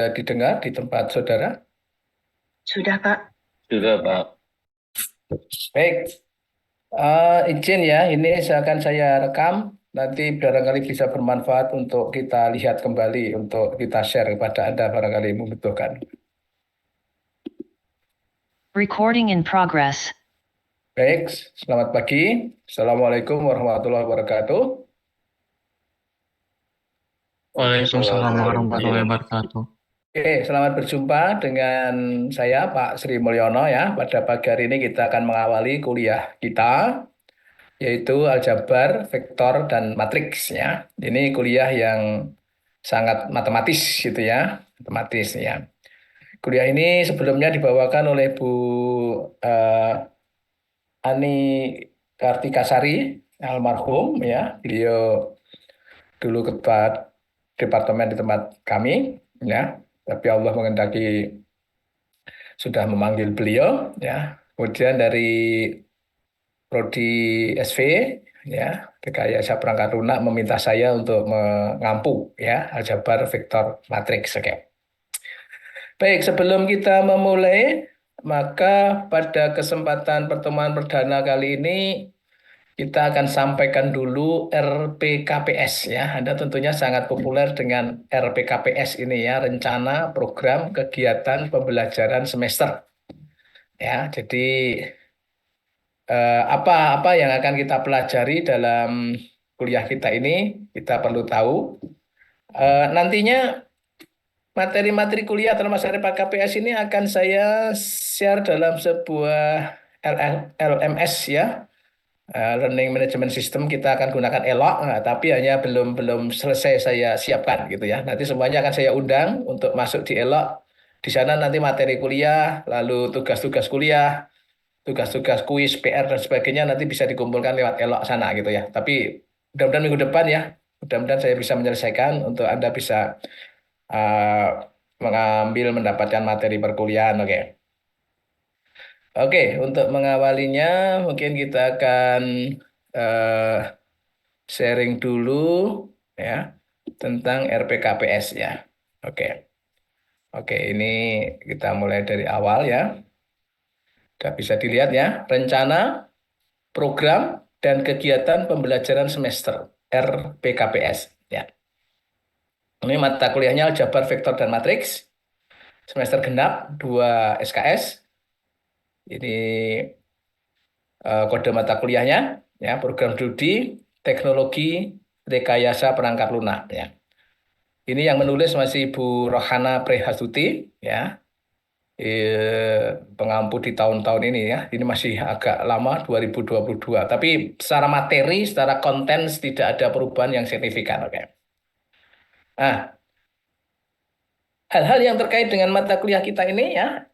Didengar di tempat saudara? Sudah, Pak. Sudah, Pak. Baik, izin ya, ini akan saya rekam. Nanti barangkali bisa bermanfaat untuk kita lihat kembali, untuk kita share kepada Anda barangkali membutuhkan. Recording in progress. Baik, selamat pagi. Assalamualaikum warahmatullahi wabarakatuh. Waalaikumsalam warahmatullahi wabarakatuh. Oke, selamat berjumpa dengan saya Pak Sri Mulyono ya. Pada pagi hari ini kita akan mengawali kuliah kita, yaitu aljabar, vektor, dan matriks ya. Ini kuliah yang sangat matematis gitu ya, matematis ya. Kuliah ini sebelumnya dibawakan oleh Bu eh, Ani Kartikasari almarhum ya. Beliau dulu ketua departemen di tempat kami ya. Tapi Allah mengendaki sudah memanggil beliau ya. Kemudian dari Prodi SV ya, Rekayasa Perangkat Lunak meminta saya untuk mengampu ya aljabar vektor matriks. Oke. Baik, sebelum kita memulai, maka pada kesempatan pertemuan perdana kali ini kita akan sampaikan dulu RPKPS ya. Anda tentunya sangat populer dengan RPKPS ini ya, rencana program kegiatan pembelajaran semester. Ya, jadi apa-apa yang akan kita pelajari dalam kuliah kita ini, kita perlu tahu. Nantinya materi-materi kuliah termasuk RPKPS ini akan saya share dalam sebuah LMS ya, Learning Management System. Kita akan gunakan ELOK, tapi hanya belum belum selesai saya siapkan gitu ya. Nanti semuanya akan saya undang untuk masuk di ELOK. Di sana nanti materi kuliah, lalu tugas-tugas kuliah, tugas-tugas kuis, PR dan sebagainya nanti bisa dikumpulkan lewat ELOK sana gitu ya. Tapi mudah-mudahan minggu depan ya, mudah-mudahan saya bisa menyelesaikan untuk Anda bisa uh, mengambil mendapatkan materi perkuliahan. Oke. Oke, untuk mengawalinya mungkin kita akan uh, sharing dulu ya tentang RPKPS ya. Oke. Oke, ini kita mulai dari awal ya. Sudah bisa dilihat ya, rencana program dan kegiatan pembelajaran semester RPKPS ya. Ini mata kuliahnya aljabar, vektor, dan matriks. Semester genap 2 SKS. Ini kode mata kuliahnya ya, program studi teknologi rekayasa perangkat lunak ya. Ini yang menulis masih Ibu Rohana Prehasuti ya. Pengampu di tahun-tahun ini ya. Ini masih agak lama 2022. Tapi secara materi, secara konten tidak ada perubahan yang signifikan. Oke. Nah, hal-hal yang terkait dengan mata kuliah kita ini ya,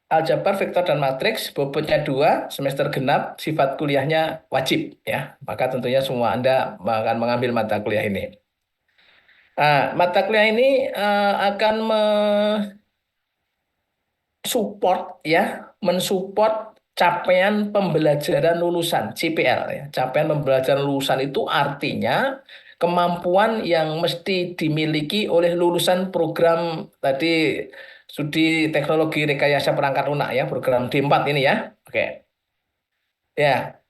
aljabar, vektor, dan matriks, bobotnya 2, semester genap, sifat kuliahnya wajib ya. Maka tentunya semua Anda akan mengambil mata kuliah ini. Nah, mata kuliah ini akan support ya, mensupport capaian pembelajaran lulusan CPL ya. Capaian pembelajaran lulusan itu artinya kemampuan yang mesti dimiliki oleh lulusan program tadi studi teknologi rekayasa perangkat lunak ya, program D4 ini ya. Oke. Ya,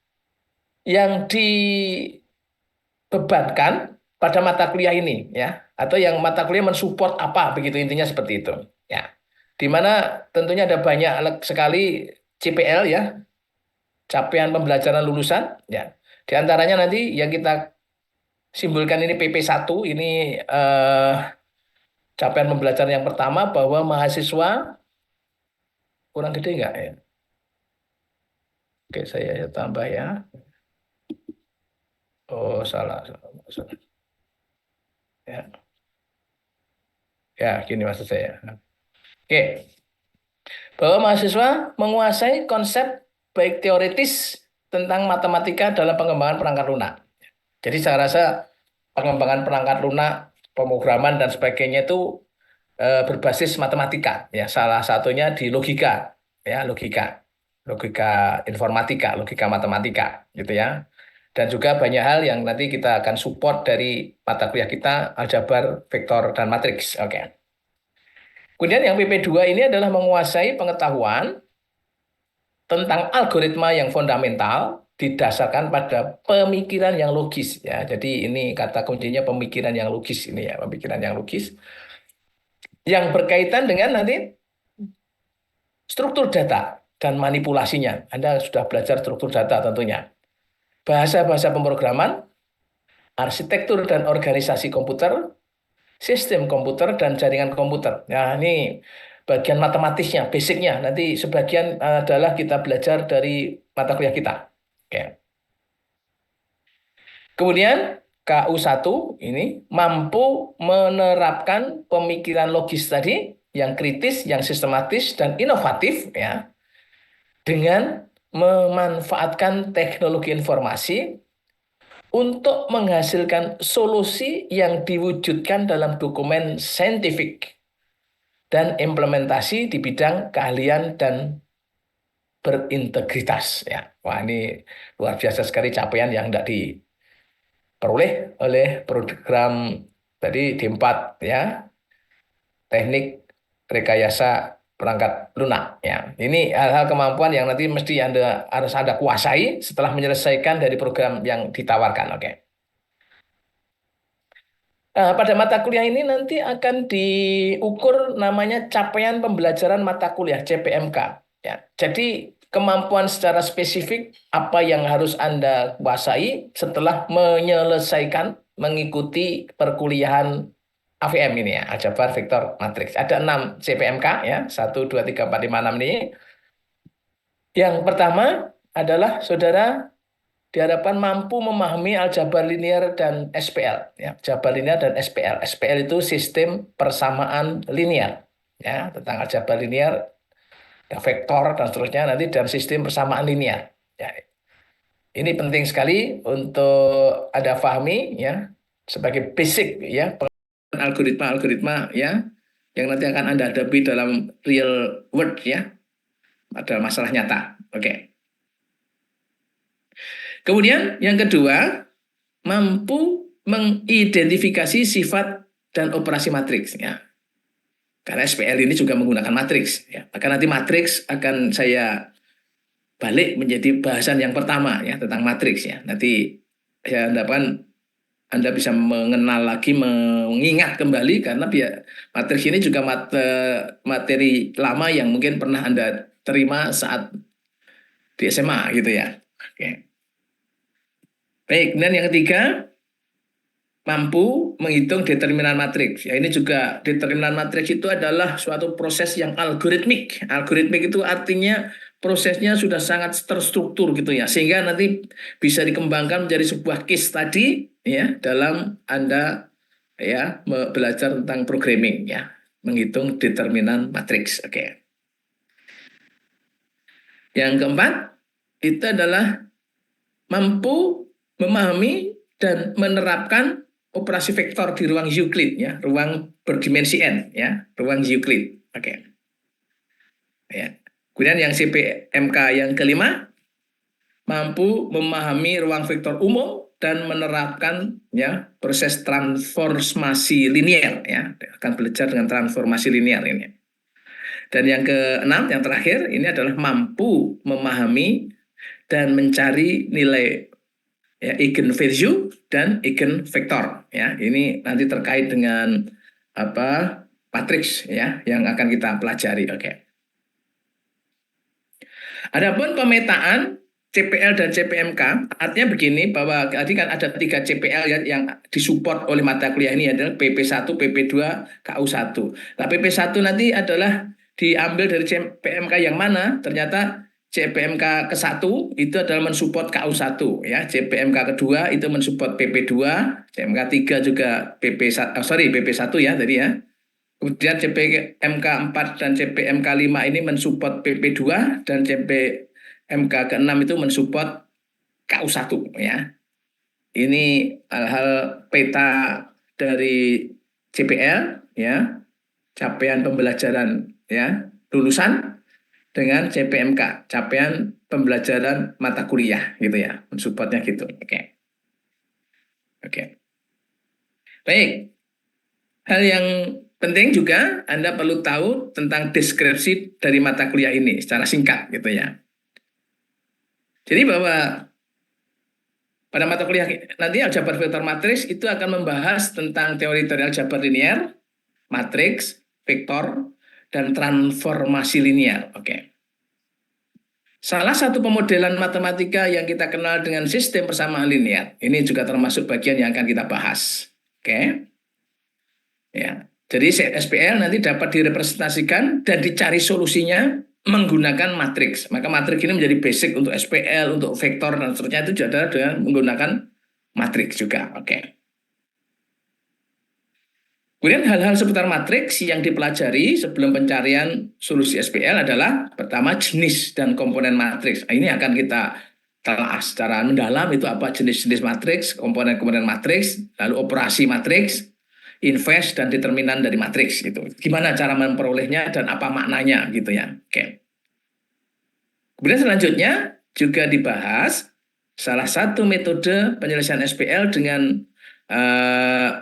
yang dibebankan pada mata kuliah ini ya, atau yang mata kuliah mensupport apa begitu intinya seperti itu. Ya. Di mana tentunya ada banyak sekali CPL ya, capaian pembelajaran lulusan ya. Di antaranya nanti yang kita simbolkan ini PP1 ini capaian pembelajaran yang pertama bahwa mahasiswa kurang gede nggak ya? Oke, saya tambah ya. Oh, salah, salah, salah. Ya, ya, gini maksud saya. Oke, bahwa mahasiswa menguasai konsep baik teoritis tentang matematika dalam pengembangan perangkat lunak. Jadi saya rasa pengembangan perangkat lunak, pemrograman dan sebagainya itu berbasis matematika. Ya, salah satunya di logika, ya logika, logika informatika, logika matematika, gitu ya. Dan juga banyak hal yang nanti kita akan support dari mata kuliah kita aljabar, vektor, dan matriks. Oke. Kemudian yang PP2 ini adalah menguasai pengetahuan tentang algoritma yang fundamental didasarkan pada pemikiran yang logis ya. Jadi ini kata kuncinya pemikiran yang logis ini ya, pemikiran yang logis yang berkaitan dengan nanti struktur data dan manipulasinya. Anda sudah belajar struktur data tentunya. Bahasa-bahasa pemrograman, arsitektur dan organisasi komputer, sistem komputer dan jaringan komputer. Nah, ini bagian matematisnya, basicnya. Nanti sebagian adalah kita belajar dari mata kuliah kita. Oke. Kemudian KU1 ini mampu menerapkan pemikiran logis tadi yang kritis, yang sistematis dan inovatif ya dengan memanfaatkan teknologi informasi untuk menghasilkan solusi yang diwujudkan dalam dokumen saintifik dan implementasi di bidang keahlian dan berintegritas ya. Wah, ini luar biasa sekali capaian yang tidak diperoleh oleh program tadi D4 ya, teknik rekayasa perangkat lunak ya. Ini hal-hal kemampuan yang nanti mesti harus Anda kuasai setelah menyelesaikan dari program yang ditawarkan. Oke. Nah, pada mata kuliah ini nanti akan diukur namanya capaian pembelajaran mata kuliah CPMK ya. Jadi kemampuan secara spesifik apa yang harus Anda kuasai setelah menyelesaikan mengikuti perkuliahan AVM ini ya, aljabar vektor matriks. Ada 6 CPMK ya, 1, 2, 3, 4, 5, 6 ini. Yang pertama adalah saudara diharapkan mampu memahami aljabar linear dan SPL ya, aljabar linear dan SPL. SPL itu sistem persamaan linear ya, tentang aljabar linear, vektor dan seterusnya nanti dan sistem persamaan linear. Ya. Ini penting sekali untuk Anda pahami ya sebagai basic ya algoritma-algoritma ya yang nanti akan Anda hadapi dalam real world ya, ada masalah nyata. Oke. Kemudian yang kedua, mampu mengidentifikasi sifat dan operasi matriks ya. Karena SPL ini juga menggunakan matriks ya. Maka nanti matriks akan saya balik menjadi bahasan yang pertama ya tentang matriks ya. Nanti saya harapkan Anda bisa mengenal lagi, mengingat kembali karena matriks ini juga materi lama yang mungkin pernah Anda terima saat di SMA gitu ya. Oke. Baik, dan yang ketiga mampu menghitung determinan matriks. Ya, ini juga determinan matriks itu adalah suatu proses yang algoritmik. Algoritmik itu artinya prosesnya sudah sangat terstruktur gitu ya, sehingga nanti bisa dikembangkan menjadi sebuah case tadi ya dalam Anda ya belajar tentang programming ya, menghitung determinan matriks. Oke. Yang keempat itu adalah mampu memahami dan menerapkan operasi vektor di ruang Euclid ya, ruang berdimensi n ya, ruang Euclid. Oke. Ya. Kemudian yang CPMK yang kelima mampu memahami ruang vektor umum dan menerapkan ya proses transformasi linear ya, akan belajar dengan transformasi linear ini. Dan yang keenam yang terakhir ini adalah mampu memahami dan mencari nilai ya, eigenvalue dan eigenvektor ya. Ini nanti terkait dengan matriks ya yang akan kita pelajari. Oke. Adapun pemetaan CPL dan CPMK artinya begini, bahwa tadi kan ada 3 CPL ya, yang disupport oleh mata kuliah ini adalah PP1, PP2, KU1. Nah, PP1 nanti adalah diambil dari CPMK yang mana? Ternyata CPMK ke-1 itu adalah mensupport KU1 ya. CPMK kedua itu mensupport PP2, CPMK 3 juga PP1 ya tadi ya. Kemudian CPMK 4 dan CPMK 5 ini mensupport PP2 dan CPMK ke-6 itu mensupport KU1 ya. Ini hal-hal peta dari CPL ya, capaian pembelajaran ya, lulusan dengan CPMK, capaian pembelajaran mata kuliah gitu ya, mensupportnya gitu. Oke. Oke. Baik. Hal yang penting juga Anda perlu tahu tentang deskripsi dari mata kuliah ini secara singkat gitu ya. Jadi bahwa pada mata kuliah nanti aljabar vektor matriks itu akan membahas tentang teori-teori aljabar linear, matriks, vektor, dan transformasi linear. Oke. Salah satu pemodelan matematika yang kita kenal dengan sistem persamaan linear, ini juga termasuk bagian yang akan kita bahas. Oke. Ya. Jadi SPL nanti dapat direpresentasikan dan dicari solusinya menggunakan matriks. Maka matriks ini menjadi basic untuk SPL, untuk vektor dan seterusnya itu adalah dengan menggunakan matriks juga. Oke. Kemudian hal-hal seputar matriks yang dipelajari sebelum pencarian solusi SPL adalah pertama jenis dan komponen matriks. Nah, ini akan kita telah secara mendalam itu apa jenis-jenis matriks, komponen-komponen matriks, lalu operasi matriks, inverse dan determinan dari matriks itu. Gimana cara memperolehnya dan apa maknanya gitu ya. Oke. Kemudian selanjutnya juga dibahas salah satu metode penyelesaian SPL dengan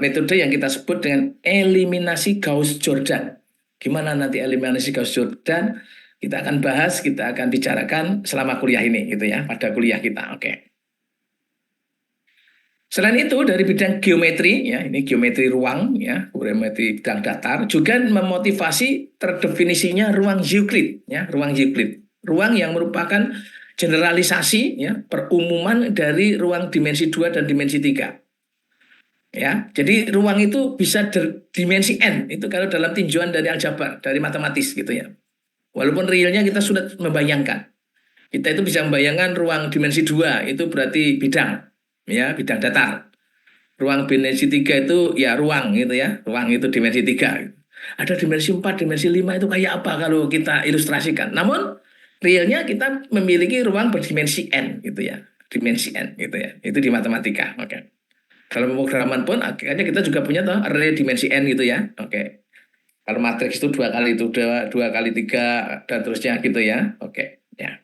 metode yang kita sebut dengan eliminasi Gauss-Jordan. Gimana nanti eliminasi Gauss-Jordan? Kita akan bahas, kita akan bicarakan selama kuliah ini gitu ya, pada kuliah kita. Oke. Selain itu dari bidang geometri ya, ini geometri ruang ya, geometri bidang datar juga memotivasi terdefinisinya ruang Euclid ya, ruang Euclid. Ruang yang merupakan generalisasi ya, perumuman dari ruang dimensi 2 dan dimensi 3. Ya, jadi ruang itu bisa dimensi n itu kalau dalam tinjauan dari aljabar, dari matematis gitu ya. Walaupun realnya kita sudah membayangkan. Kita itu bisa membayangkan ruang dimensi 2 itu berarti bidang ya, bidang datar. Ruang dimensi 3 itu ya ruang gitu ya. Ruang itu dimensi 3. Ada dimensi 4, dimensi 5 itu kayak apa kalau kita ilustrasikan. Namun realnya kita memiliki ruang berdimensi n gitu ya. Dimensi n gitu ya. Itu di matematika. Oke. Kalau pemrograman pun akhirnya kita juga punya toh array dimensi n gitu ya. Oke. Kalau matriks itu 2 kali itu 2 kali 3 dan terusnya gitu ya. Oke, ya.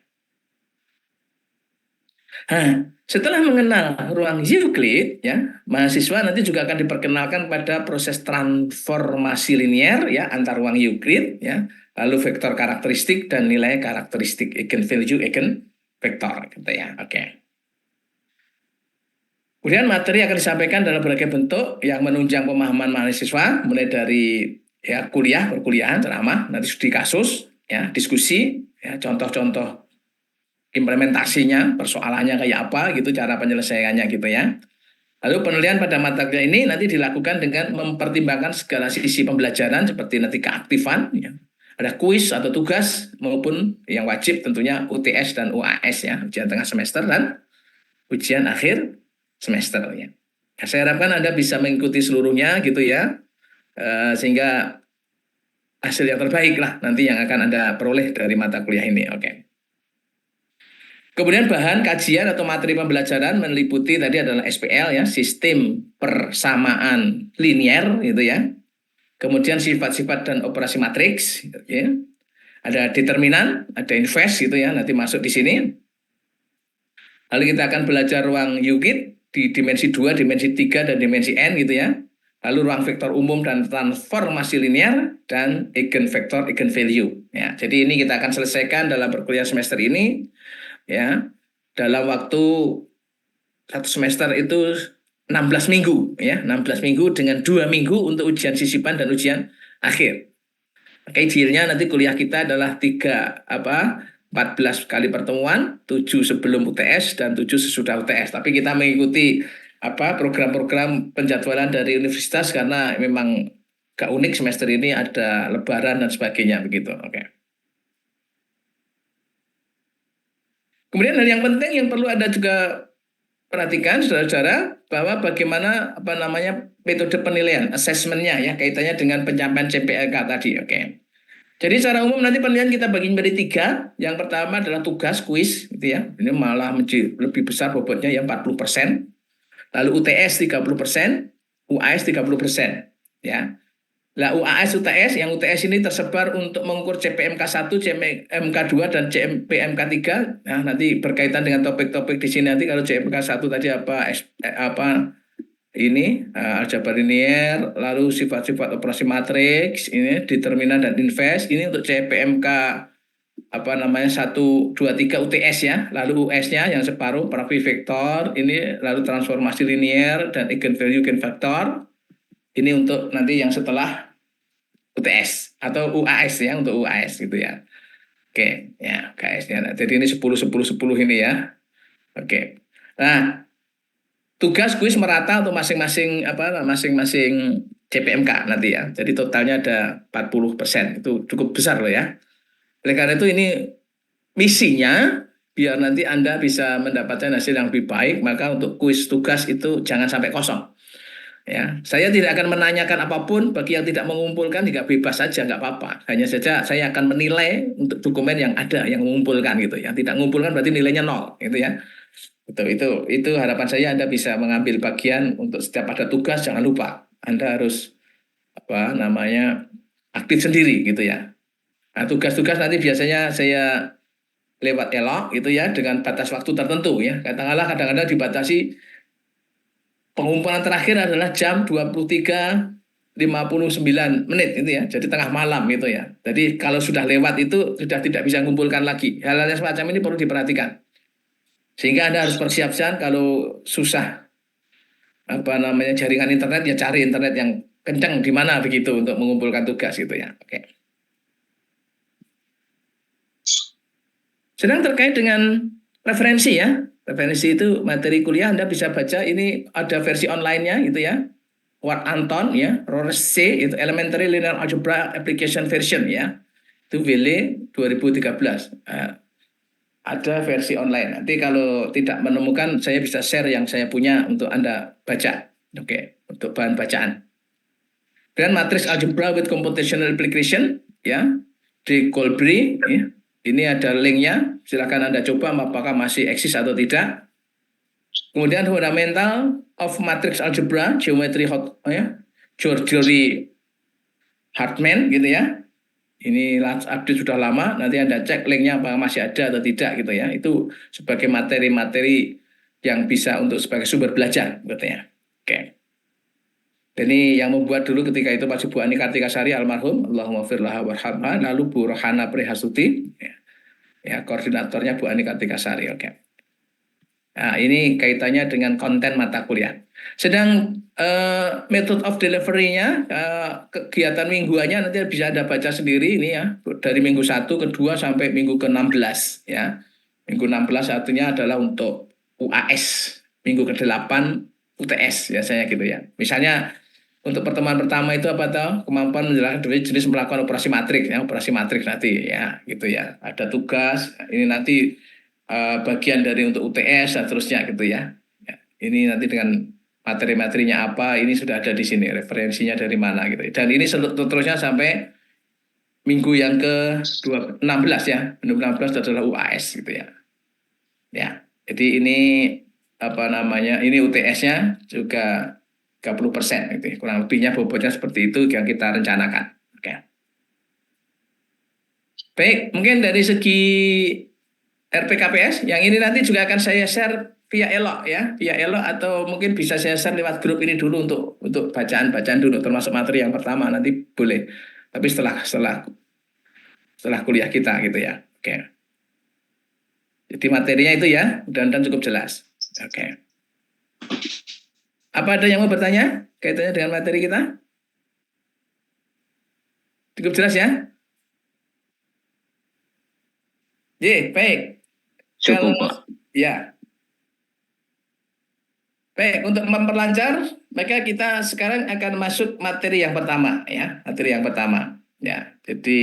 Nah, setelah mengenal ruang Euclid ya, mahasiswa nanti juga akan diperkenalkan pada proses transformasi linear ya antar ruang Euclid ya, lalu vektor karakteristik dan nilai karakteristik eigenvalue eigenvektor gitu ya. Oke. Kemudian materi akan disampaikan dalam berbagai bentuk yang menunjang pemahaman mahasiswa, mulai dari ya perkuliahan, ceramah, nanti studi kasus, ya diskusi, ya contoh-contoh implementasinya, persoalannya kayak apa gitu, cara penyelesaiannya gitu ya. Lalu penilaian pada mata kuliah ini nanti dilakukan dengan mempertimbangkan segala sisi pembelajaran seperti nanti keaktifan, ya. Ada kuis atau tugas maupun yang wajib tentunya UTS dan UAS ya, ujian tengah semester dan ujian akhir semester ya. Saya harapkan Anda bisa mengikuti seluruhnya gitu ya, sehingga hasil yang terbaik lah nanti yang akan Anda peroleh dari mata kuliah ini. Oke. Kemudian bahan kajian atau materi pembelajaran meliputi tadi adalah SPL ya, sistem persamaan linear gitu ya. Kemudian sifat-sifat dan operasi matriks gitu, ya. Ada determinan, ada inverse gitu ya, nanti masuk di sini. Lalu kita akan belajar ruang Euclid di dimensi 2, dimensi 3, dan dimensi n gitu ya. Lalu ruang vektor umum dan transformasi linear dan eigenvektor, eigenvalue. Ya, jadi ini kita akan selesaikan dalam perkuliahan semester ini. Ya, dalam waktu satu semester itu 16 minggu ya, 16 minggu dengan 2 minggu untuk ujian sisipan dan ujian akhir. Oke, idealnya nanti kuliah kita adalah 14 kali pertemuan, 7 sebelum UTS dan 7 sesudah UTS. Tapi kita mengikuti program-program penjadwalan dari universitas karena memang gak unik semester ini ada lebaran dan sebagainya begitu. Oke. Kemudian hal yang penting yang perlu Anda juga perhatikan saudara-saudara bahwa bagaimana metode penilaian, assessment-nya ya kaitannya dengan pencapaian CPLK tadi. Oke. Jadi secara umum nanti penilaian kita bagi menjadi 3. Yang pertama adalah tugas kuis gitu ya. Ini malah lebih besar bobotnya ya 40%. Lalu UTS 30%, UAS 30% ya. Lah UAS UTS, yang UTS ini tersebar untuk mengukur CPMK 1, CPMK 2 dan CPMK 3. Nah, nanti berkaitan dengan topik-topik di sini nanti kalau CPMK 1 tadi apa aljabar linier, lalu sifat-sifat operasi matriks, ini determinan dan invest, ini untuk CPMK 1, 2, 3 UTS ya, lalu US-nya yang separuh Parameter vektor, ini lalu transformasi linier dan eigenvalue eigenvektor, ini untuk nanti yang setelah UTS atau UAS ya, untuk UAS gitu ya. Oke, ya KS-nya. Jadi ini 10 10 10 ini ya. Oke. Nah, tugas kuis merata untuk masing-masing CPMK nanti ya. Jadi totalnya ada 40%. Itu cukup besar loh ya. Oleh karena itu ini misinya biar nanti Anda bisa mendapatkan hasil yang lebih baik, maka untuk kuis tugas itu jangan sampai kosong. Ya, saya tidak akan menanyakan apapun bagi yang tidak mengumpulkan, tidak bebas saja, nggak apa-apa. Hanya saja saya akan menilai untuk dokumen yang ada yang mengumpulkan gitu. Yang tidak mengumpulkan berarti nilainya 0 gitu ya. Itu harapan saya Anda bisa mengambil bagian untuk setiap ada tugas, jangan lupa Anda harus aktif sendiri gitu ya. Nah, tugas-tugas nanti biasanya saya lewat elok gitu ya dengan batas waktu tertentu ya. Katakanlah kadang-kadang dibatasi pengumpulan terakhir adalah jam 23:59 itu ya. Jadi tengah malam gitu ya. Jadi kalau sudah lewat itu sudah tidak bisa mengumpulkan lagi. Hal-hal yang semacam ini perlu diperhatikan. Sehingga Anda harus persiapkan kalau susah jaringan internet ya cari internet yang kencang di mana begitu untuk mengumpulkan tugas gitu ya. Oke. Sedang terkait dengan referensi ya. Referensi itu materi kuliah Anda bisa baca, ini ada versi online-nya gitu ya. Ward Anton ya, Rores C itu Elementary Linear Algebra Application Version ya. Itu WL 2013. Ada versi online. Nanti kalau tidak menemukan saya bisa share yang saya punya untuk Anda baca. Oke, untuk bahan bacaan. Dan matrix algebra with computational application ya di Colbury ya. Ini ada linknya, silakan Anda coba apakah masih eksis atau tidak. Kemudian fundamental of matrix algebra, geometry George Hartman gitu ya. Ini update sudah lama, nanti Anda cek linknya apakah masih ada atau tidak gitu ya. Itu sebagai materi-materi yang bisa untuk sebagai sumber belajar gitu ya. Oke. Ini yang membuat dulu ketika itu Pak Bu Ani Kartikasari almarhum, Allahumma firlaha warhamha, lalu Bu Rohana Prihasuti, ya koordinatornya Bu Ani Kartikasari. Oke. Nah, ini kaitannya dengan konten mata kuliah. Sedang method of delivery-nya, kegiatan mingguannya nanti bisa Anda baca sendiri ini ya, dari minggu 1, kedua sampai minggu ke-16 ya. Minggu 16 artinya adalah untuk UAS, minggu ke-8 UTS biasanya gitu ya. Misalnya untuk pertemuan pertama itu apa tahu? Kemampuan menjelaskan jenis melakukan operasi matriks ya, operasi matriks nanti ya, gitu ya. Ada tugas, ini nanti bagian dari untuk UTS dan seterusnya gitu ya. Ini nanti dengan materi-materinya apa, ini sudah ada di sini, referensinya dari mana gitu. Dan ini seterusnya sampai minggu yang ke-16 ya, 16 adalah UAS gitu ya. Ya, jadi ini ini UTS-nya juga 30% gitu. Kurang lebihnya bobotnya seperti itu yang kita rencanakan. Oke. Baik, mungkin dari segi RPKPS yang ini nanti juga akan saya share via elok ya, via elok atau mungkin bisa saya share lewat grup ini dulu untuk bacaan-bacaan dulu termasuk materi yang pertama nanti boleh. Tapi setelah kuliah kita gitu ya. Oke. Jadi materinya itu ya, mudah-mudahan cukup jelas. Oke. Apa ada yang mau bertanya kaitannya dengan materi kita? Cukup jelas ya? Baik. Cukup, Pak. Ya. Baik, untuk memperlancar, maka kita sekarang akan masuk materi yang pertama ya, materi yang pertama. Ya, jadi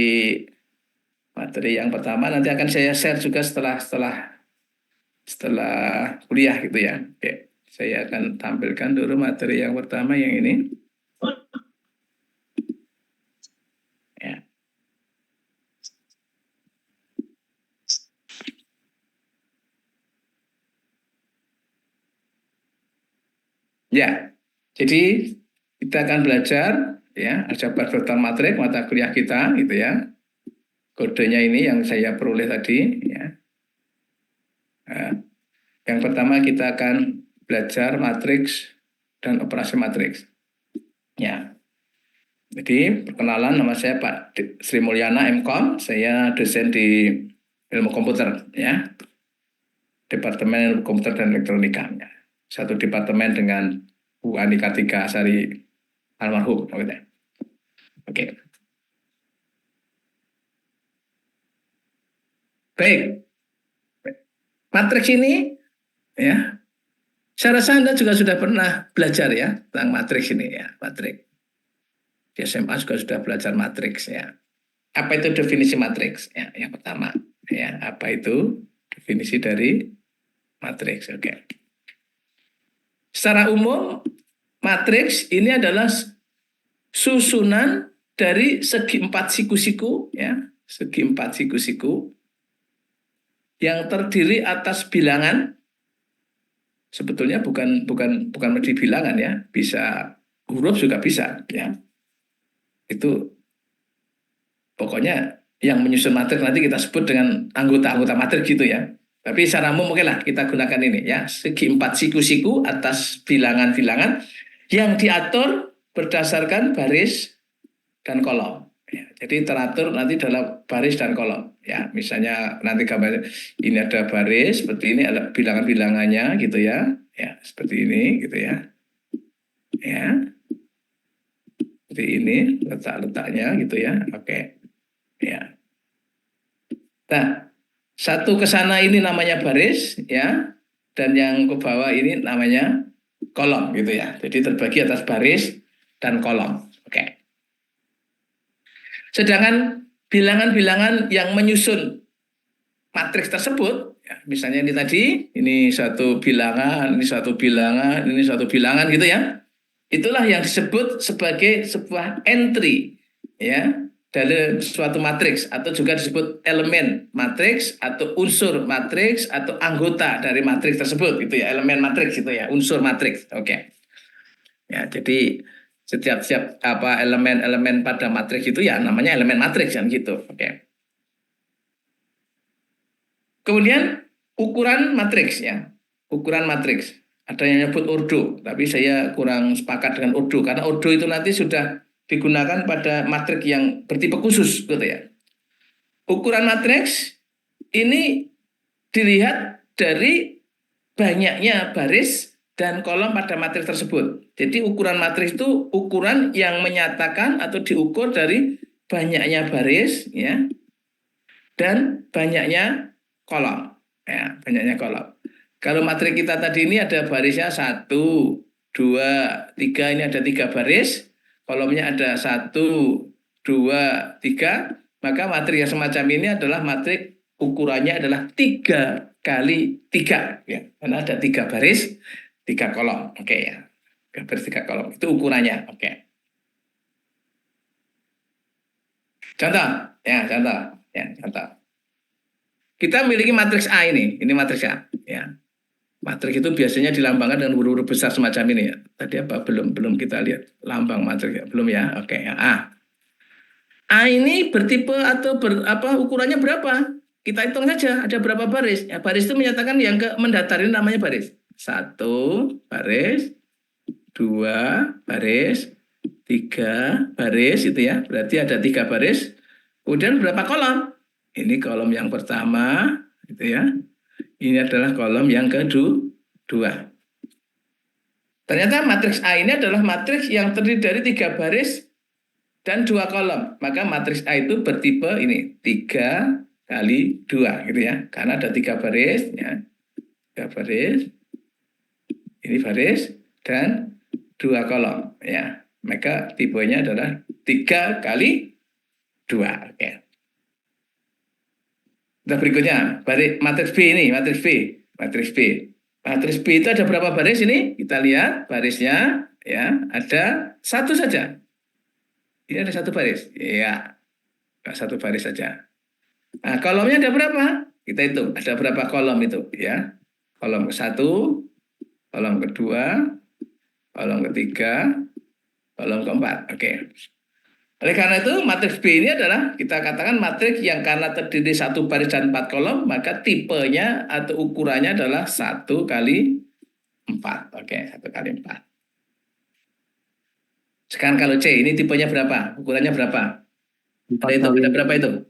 materi yang pertama nanti akan saya share juga setelah kuliah gitu ya. Oke. Saya akan tampilkan dulu materi yang pertama yang ini. Ya. Ya, jadi kita akan belajar ya aljabar vektor matrik mata kuliah kita gitu ya. Kodenya ini yang saya peroleh tadi ya. Nah, yang pertama kita akan belajar matriks dan operasi matriks. Ya. Jadi perkenalan, nama saya Pak Sri Mulyana MKom, saya dosen di ilmu komputer ya, Departemen Ilmu Komputer dan Elektronika. Ya. Satu departemen dengan Bu Ani Kartika Sari almarhum. Oke. Baik. Matriks ini ya, saya rasa Anda juga sudah pernah belajar ya tentang matriks ini ya, matriks. Di SMA juga sudah belajar matriks ya. Apa itu definisi matriks? Ya, yang pertama, ya, apa itu definisi dari matriks? Oke. Secara umum, matriks ini adalah susunan dari segi empat siku-siku, ya, segi empat siku-siku yang terdiri atas bilangan. Sebetulnya bukan mesti bilangan ya, bisa huruf juga bisa, ya. Itu pokoknya yang menyusun matriks nanti kita sebut dengan anggota-anggota matriks gitu ya. Tapi secara umum oke lah kita gunakan ini ya, segi empat siku-siku atas bilangan-bilangan yang diatur berdasarkan baris dan kolom. Ya, jadi teratur nanti dalam baris dan kolom. Ya, misalnya nanti gambar ini ada baris seperti ini, ada bilangan-bilangannya gitu ya. Ya, seperti ini gitu ya. Ya. Seperti ini letak-letaknya gitu ya. Oke. Ya. Nah, satu ke sana ini namanya baris ya, dan yang ke bawah ini namanya kolom gitu ya. Jadi terbagi atas baris dan kolom. Oke. Sedangkan bilangan-bilangan yang menyusun matriks tersebut, ya, misalnya ini tadi, ini satu bilangan, ini satu bilangan, ini satu bilangan gitu ya. Itulah yang disebut sebagai sebuah entry ya dalam suatu matriks, atau juga disebut elemen matriks atau unsur matriks atau anggota dari matriks tersebut gitu ya, elemen matriks itu ya, unsur matriks. Oke. Ya, jadi setiap apa elemen-elemen pada matriks itu ya namanya elemen matriks kan gitu. Oke. Kemudian ukuran matriks ya. Ukuran matriks. Ada yang nyebut ordo, tapi saya kurang sepakat dengan ordo karena ordo itu nanti sudah digunakan pada matriks yang bertipe khusus gitu ya. Ukuran matriks ini dilihat dari banyaknya baris dan kolom pada matriks tersebut. Jadi ukuran matriks itu ukuran yang menyatakan atau diukur dari banyaknya baris ya dan banyaknya kolom. Ya, banyaknya kolom. Kalau matriks kita tadi ini ada barisnya 1, 2, 3, ini ada 3 baris, kolomnya ada 1, 2, 3, maka matriks yang semacam ini adalah matriks ukurannya adalah 3 kali 3 ya. Karena ada 3 baris, 3 kolom. Oke ya. 3 baris 3 kolom. Itu ukurannya. Oke. Contoh, ya, contoh, ya, contoh. Kita memiliki matriks A ini matriks A ya. Matriks itu biasanya dilambangkan dengan huruf-huruf besar semacam ini ya. Tadi apa belum kita lihat lambang matriks ya, belum ya. Oke, yang A. A ini bertipe atau ukurannya berapa? Kita hitung saja ada berapa baris. Ya, baris itu menyatakan yang ke mendatar ini namanya baris. 1 baris, 2 baris, 3 baris itu ya. Berarti ada 3 baris. Kemudian berapa kolom? Ini kolom yang pertama gitu ya. Ini adalah kolom yang kedua. Ternyata matriks A ini adalah matriks yang terdiri dari 3 baris dan 2 kolom. Maka matriks A itu bertipe ini 3 kali 2 gitu ya. Karena ada 3 baris ya. 3 baris. Ini baris dan 2 kolom ya. Maka tipenya adalah 3 kali 2. Oke. Nah, berikutnya, matriks B ini, matriks B. Matriks B itu ada berapa baris ini? Kita lihat barisnya, ya, ada 1 saja. Ini ada 1 baris. Ya, 1 baris saja. Nah, kolomnya ada berapa? Kita hitung, ada berapa kolom itu, ya. Kolom ke-1, kolom kedua, kolom ketiga, kolom keempat. Oke. Oleh karena itu, matriks B ini adalah kita katakan matriks yang karena terdiri 1 baris dan 4 kolom, maka tipenya atau ukurannya adalah 1 kali 4. Oke, 1 kali 4. Sekarang kalau C, ini tipenya berapa? Ukurannya berapa? 4 Ada itu, kali ada berapa itu?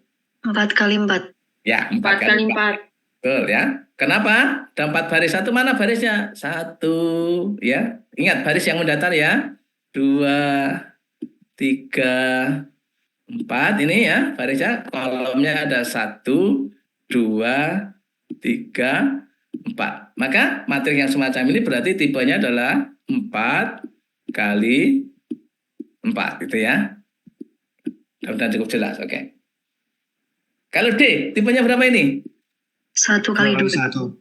4 kali 4. Ya, 4 4 kali kali 4. 4. Betul ya. Kenapa? Ada 4 baris. Satu mana barisnya? 1, ya. Ingat baris yang mendatar ya. 2, 3, 4. Ini ya barisnya. Kolomnya ada 1, 2, 3, 4. Maka matrik yang semacam ini berarti tipenya adalah 4 kali 4 gitu ya. Sudah cukup jelas, oke. Kalau D, tipenya berapa ini? 1 kali 2. 2 kali 1.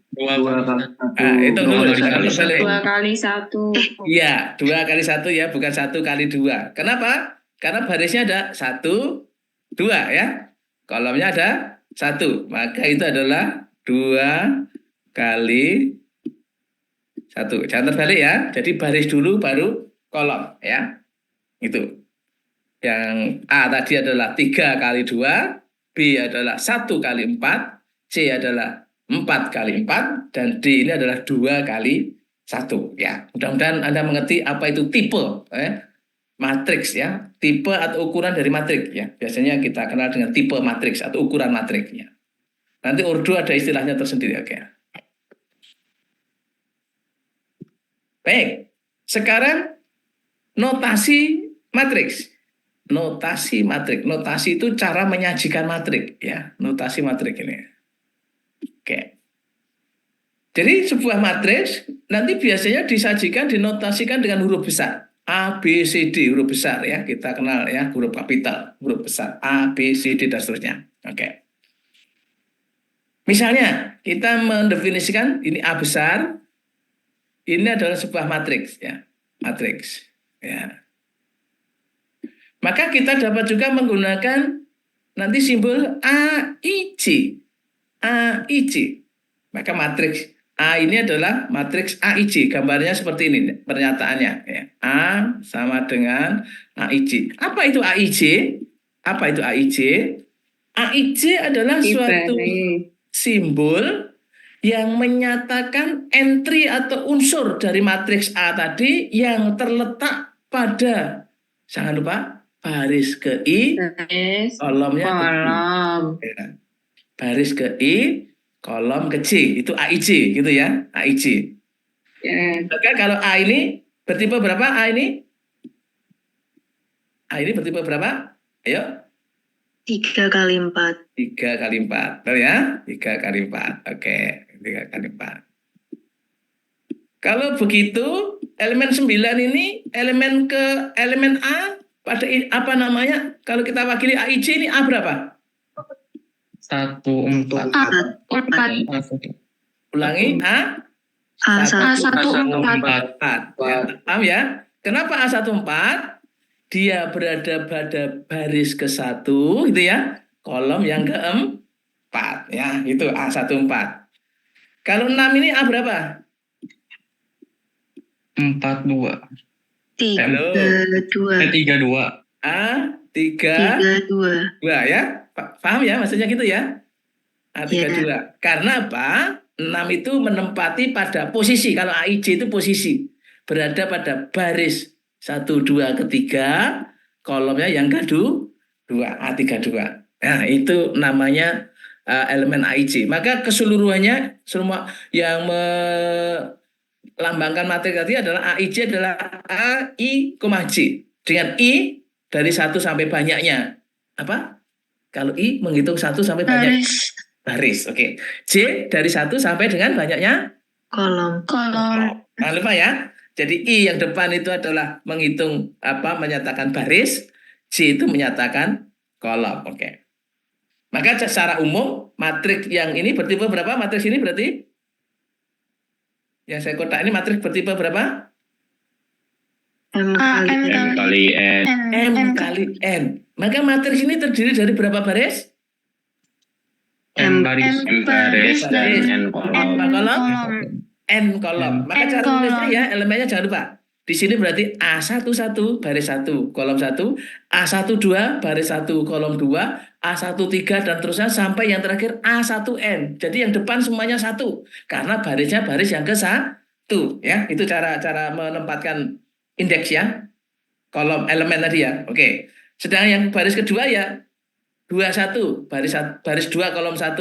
Nah, hitung dulu. Dua kali Sekarang satu. balik. 2 kali 1. Iya, 2 kali 1 ya, bukan 1 kali 2. Kenapa? Karena barisnya ada 1, 2 ya. Kolomnya ada 1. Maka itu adalah 2 kali 1. Jangan terbalik ya. Jadi baris dulu baru kolom ya. Itu. Yang A tadi adalah 3 kali 2, B adalah 1 kali 4, C adalah 4 kali 4, dan D ini adalah 2 kali 1. Ya, mudah-mudahan Anda mengerti apa itu tipe matriks ya. Tipe atau ukuran dari matriks ya. Biasanya kita kenal dengan tipe matriks atau ukuran matriksnya. Nanti Urdu ada istilahnya tersendiri, oke. Baik. Sekarang notasi matriks. Notasi matrik. Notasi itu cara menyajikan matrik ya. Notasi matrik ini. Oke. Jadi sebuah matriks nanti biasanya disajikan dinotasikan dengan huruf besar. A, B, C, D, huruf besar ya. Kita kenal ya, huruf kapital, huruf besar. A, B, C, D dan seterusnya. Oke. Misalnya kita mendefinisikan ini A besar. Ini adalah sebuah matriks ya. Matriks ya. Maka kita dapat juga menggunakan nanti simbol AIJ. AIJ. Maka matriks A ini adalah matriks AIJ. Gambarnya seperti ini pernyataannya. Ya. A sama dengan AIJ. Apa itu AIJ? Apa itu AIJ? AIJ adalah suatu simbol yang menyatakan entry atau unsur dari matriks A tadi yang terletak pada, jangan lupa, baris ke I, kolomnya ke I. Ya. Baris ke I, kolom ke C. Itu AIJ gitu ya, AIJ. Ya. Maka kalau A ini bertipe berapa? A ini? A ini bertipe berapa? Ayo. 3 kali 4. 3 kali 4. Betul ya? 3 kali 4. Oke, 3 kali 4. Kalau begitu, elemen 9 ini elemen A pada apa namanya? Kalau kita wakili AIJ ini A berapa? 1, 4. 4. Ulangi, A A1. 4. 4. Ya, paham ya? Kenapa A14? Dia berada pada baris ke-1 gitu ya. Kolom yang ke-4 ya, itu A14. Kalau 6 ini A berapa? 42. 32. 32. A32 ya. Paham ya maksudnya gitu ya? A32. Karena apa? 6 itu menempati pada posisi. Kalau AIJ itu posisi. Berada pada baris 1, 2, ketiga. Kolomnya yang kedua, A32. Nah, itu namanya elemen AIJ. Maka keseluruhannya semua yang melambangkan matrik tadi adalah AIJ adalah A, I, J. Dengan I dari 1 sampai banyaknya. Apa? Kalau I menghitung 1 sampai banyak. Baris. Oke. J dari 1 sampai dengan banyaknya Kolom. Jangan lupa ya. Jadi I yang depan itu adalah menghitung menyatakan baris, J itu menyatakan kolom. Oke. Maka secara umum matriks yang ini bertipe berapa? Matriks ini berarti yang saya kotak ini matriks bertipe berapa? M kali N. M kali N. Maka matriks ini terdiri dari berapa baris? M baris dan N kolom. N kolom. Maka cara tulisnya ya elemennya jangan lupa. Di sini berarti A11 baris 1 kolom 1, A12 baris 1 kolom 2, A13 dan terusnya sampai yang terakhir A1N. Jadi yang depan semuanya 1 karena barisnya baris yang ke-1 ya. Itu cara menempatkan indeks ya. kolom elemen tadi ya. Oke. Sedangkan yang baris kedua ya 21 baris 2 kolom 1.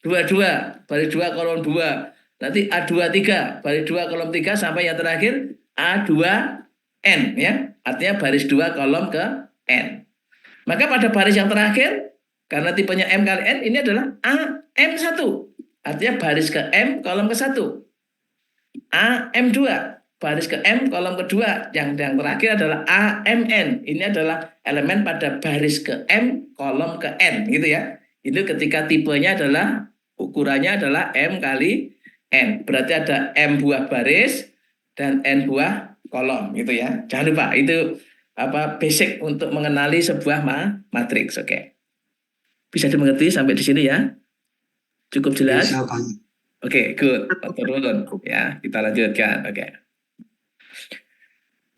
22 baris 2 kolom 2. Nanti A23 baris 2 kolom 3 sampai yang terakhir A2N ya. Artinya baris 2 kolom ke N. Maka pada baris yang terakhir karena tipenya M kali N ini adalah AM1. Artinya baris ke M kolom ke 1. AM2 baris ke M kolom kedua. Yang terakhir adalah AMN. Ini adalah elemen pada baris ke M kolom ke N gitu ya. Itu ketika tipenya adalah ukurannya adalah M kali N. Berarti ada M buah baris dan N buah kolom gitu ya. Jangan lupa itu basic untuk mengenali sebuah matriks. Oke. Bisa dimengerti sampai di sini ya? Cukup jelas? Bisa, Pak. Oke, good. Turun ya, kita lanjutkan. Oke.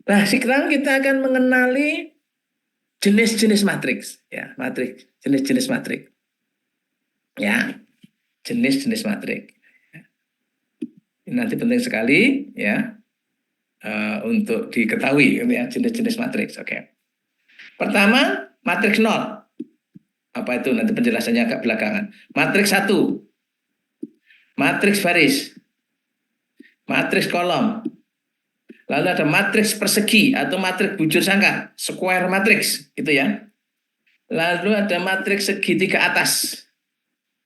Nah, sekarang kita akan mengenali jenis-jenis matriks ya, jenis-jenis matriks. Ya. Jenis-jenis matriks. Ini nanti penting sekali ya untuk diketahui ya, jenis-jenis matriks. Oke. Pertama, matriks 0. Apa itu? Nanti penjelasannya agak belakangan. Matriks 1. Matriks baris. Matriks kolom. Lalu ada matriks persegi atau matriks bujur sangkar, square matrix gitu ya. Lalu ada matriks segitiga atas.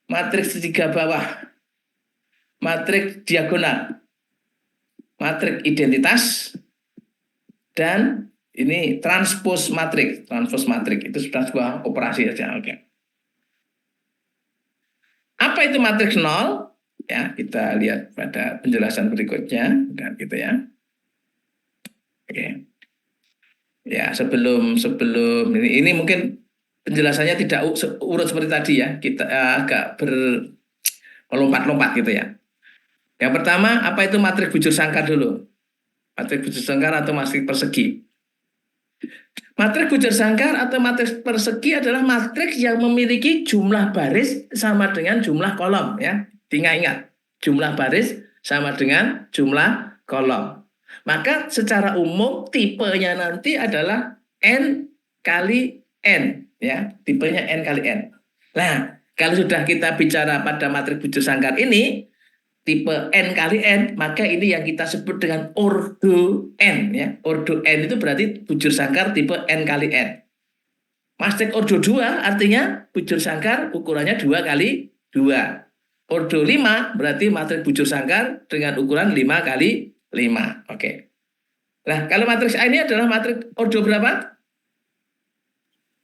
Matriks segitiga bawah. Matriks diagonal. Matriks identitas dan ini transpose matriks. Transpose matriks itu sudah sebuah operasi saja. Oke. Apa itu matriks 0? Ya, kita lihat pada penjelasan berikutnya dan gitu ya. Oke. Ya, sebelum ini mungkin penjelasannya tidak urut seperti tadi ya. Kita agak melompat-lompat gitu ya. Yang pertama, apa itu matriks bujur sangkar dulu? Matriks bujur sangkar atau matriks persegi? Matriks bujur sangkar atau matriks persegi adalah matriks yang memiliki jumlah baris sama dengan jumlah kolom ya. Ingat, jumlah baris sama dengan jumlah kolom. Maka secara umum tipenya nanti adalah N kali N ya, tipenya N kali N. Nah, kalau sudah kita bicara pada matriks bujur sangkar ini tipe N kali N, maka ini yang kita sebut dengan ordo N ya. Ordo N itu berarti bujur sangkar tipe N kali N. Matriks ordo 2 artinya bujur sangkar ukurannya 2 kali 2. Ordo 5 berarti matriks bujur sangkar dengan ukuran 5 kali 5. Oke. Nah, kalau matriks A ini adalah matriks ordo berapa?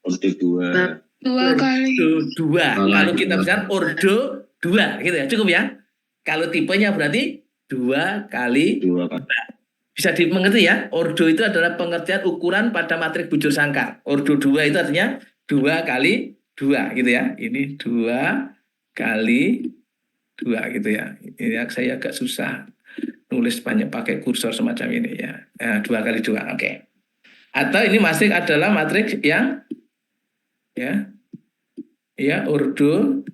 Ordo 2. 2 kali. Ordo 2. Kalau kita bicara ordo 2 gitu ya. Cukup ya. Kalau tipenya berarti 2 kali 2. Bisa dimengerti ya. Ordo itu adalah pengertian ukuran pada matriks bujur sangkar. Ordo 2 itu artinya 2 kali 2 gitu ya. Ini 2 kali 2 gitu ya. Ini saya agak susah nulis banyak pakai kursor semacam ini ya. 2 kali 2. Oke. Atau ini matriks adalah matriks yang ya ordo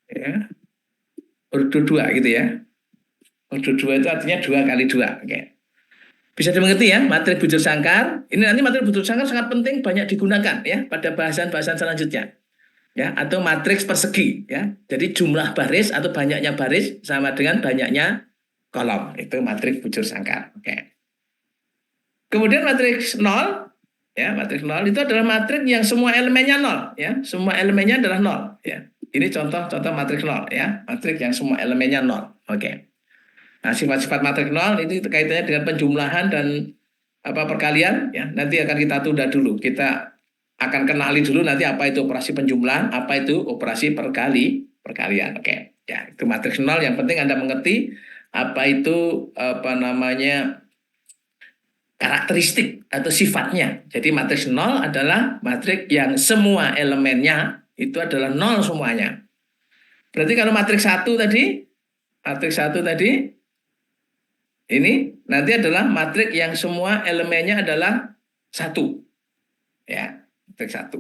ya ordo 2 gitu ya. Ordo 2 itu artinya 2 kali 2. Oke. Bisa dimengerti ya, matriks bujur sangkar. Ini nanti matriks bujur sangkar sangat penting, banyak digunakan ya pada bahasan-bahasan selanjutnya. Ya, atau matriks persegi ya. Jadi jumlah baris atau banyaknya baris sama dengan banyaknya kolom. Itu matriks bujur sangkar. Oke. Kemudian matriks 0 ya, matriks 0 itu adalah matriks yang semua elemennya 0 ya. Semua elemennya adalah 0 ya. Ini contoh matriks 0 ya. Matriks yang semua elemennya 0. Oke. Nah, sifat-sifat matriks 0 itu kaitannya dengan penjumlahan dan perkalian ya. Nanti akan kita tunda dulu. Kita akan kenali dulu nanti apa itu operasi penjumlahan, apa itu operasi perkalian. Oke. Ya, itu matriks 0 yang penting Anda mengerti apa itu karakteristik atau sifatnya. Jadi matriks 0 adalah matriks yang semua elemennya itu adalah 0 semuanya. Berarti kalau matriks 1 tadi ini nanti adalah matriks yang semua elemennya adalah 1. Ya, matriks 1.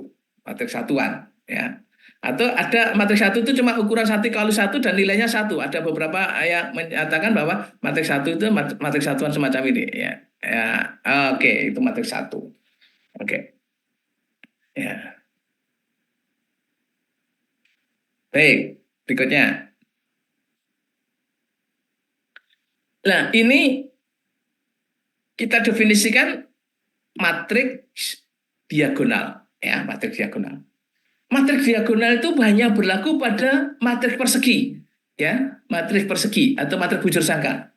Matriks satuan ya. Atau ada matriks satu itu cuma ukuran 1 kali 1 dan nilainya 1. Ada beberapa yang menyatakan bahwa matriks satu itu matriks satuan semacam ini. Ya, ya. Oke, itu matriks satu. Oke, ya. Baik, berikutnya. Nah, ini kita definisikan matriks diagonal, ya, matriks diagonal. Matriks diagonal itu hanya berlaku pada matriks persegi, ya, matriks persegi atau matriks bujur sangkar.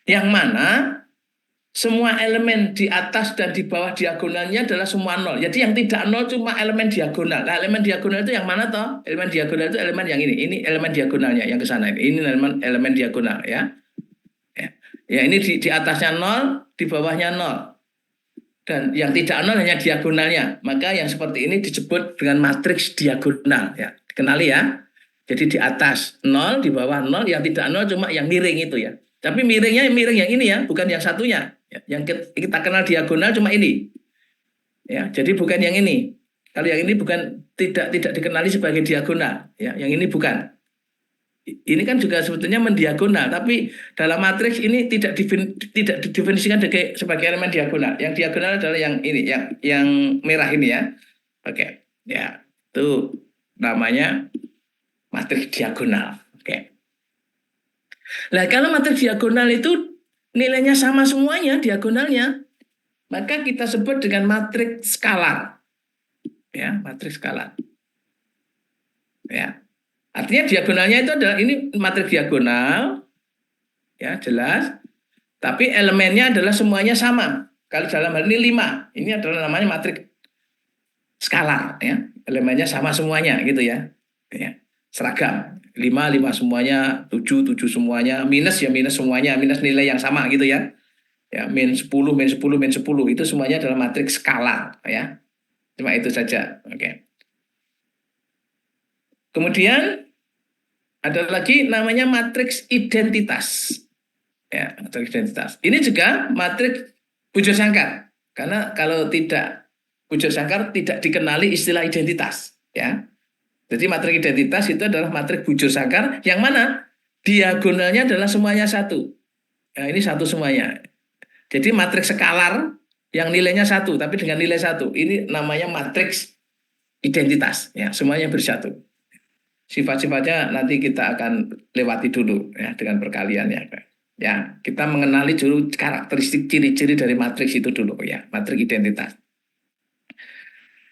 Yang mana semua elemen di atas dan di bawah diagonalnya adalah semua nol. Jadi yang tidak nol cuma elemen diagonal. Nah, elemen diagonal itu yang mana toh? Elemen diagonal itu elemen yang ini. Ini elemen diagonalnya yang ke sana ini. Ini elemen diagonal, ya. Ya, ini di atasnya nol, di bawahnya nol. Dan yang tidak nol hanya diagonalnya. Maka yang seperti ini disebut dengan matriks diagonal, ya. Dikenali ya. Jadi di atas nol, di bawah nol, yang tidak nol cuma yang miring itu ya. Tapi miringnya miring yang ini ya, bukan yang satunya. Ya, yang kita kenal diagonal cuma ini. Ya, jadi bukan yang ini. Kalau yang ini bukan tidak dikenali sebagai diagonal, ya. Yang ini bukan. Ini kan juga sebetulnya mendiagonal, tapi dalam matriks ini tidak didefinisikan sebagai elemen diagonal. Yang diagonal adalah yang ini, yang merah ini ya. Oke, ya itu namanya matriks diagonal. Oke. Nah, kalau matriks diagonal itu nilainya sama semuanya diagonalnya, maka kita sebut dengan matriks skalar. Ya, matriks skalar. Ya. Artinya diagonalnya itu adalah ini matriks diagonal, ya jelas. Tapi elemennya adalah semuanya sama. Kalau dalam hal ini 5, ini adalah namanya matriks skalar, ya. Elemennya sama semuanya, gitu ya. Ya. Seragam, 5 semuanya, 7 semuanya, minus ya minus semuanya, minus nilai yang sama, gitu ya. Ya, min 10 itu semuanya adalah matriks skalar, ya. Cuma itu saja, oke. Kemudian ada lagi namanya matriks identitas. Ya, matriks identitas. Ini juga matriks bujur sangkar. Karena kalau tidak bujur sangkar tidak dikenali istilah identitas, ya. Jadi matriks identitas itu adalah matriks bujur sangkar yang mana diagonalnya adalah semuanya satu. Ya, ini satu semuanya. Jadi matriks skalar yang nilainya satu tapi dengan nilai satu. Ini namanya matriks identitas, ya, semuanya bersatu. Sifat-sifatnya nanti kita akan lewati dulu ya dengan perkaliannya. Ya, kita mengenali dulu karakteristik ciri-ciri dari matriks itu dulu ya, matriks identitas.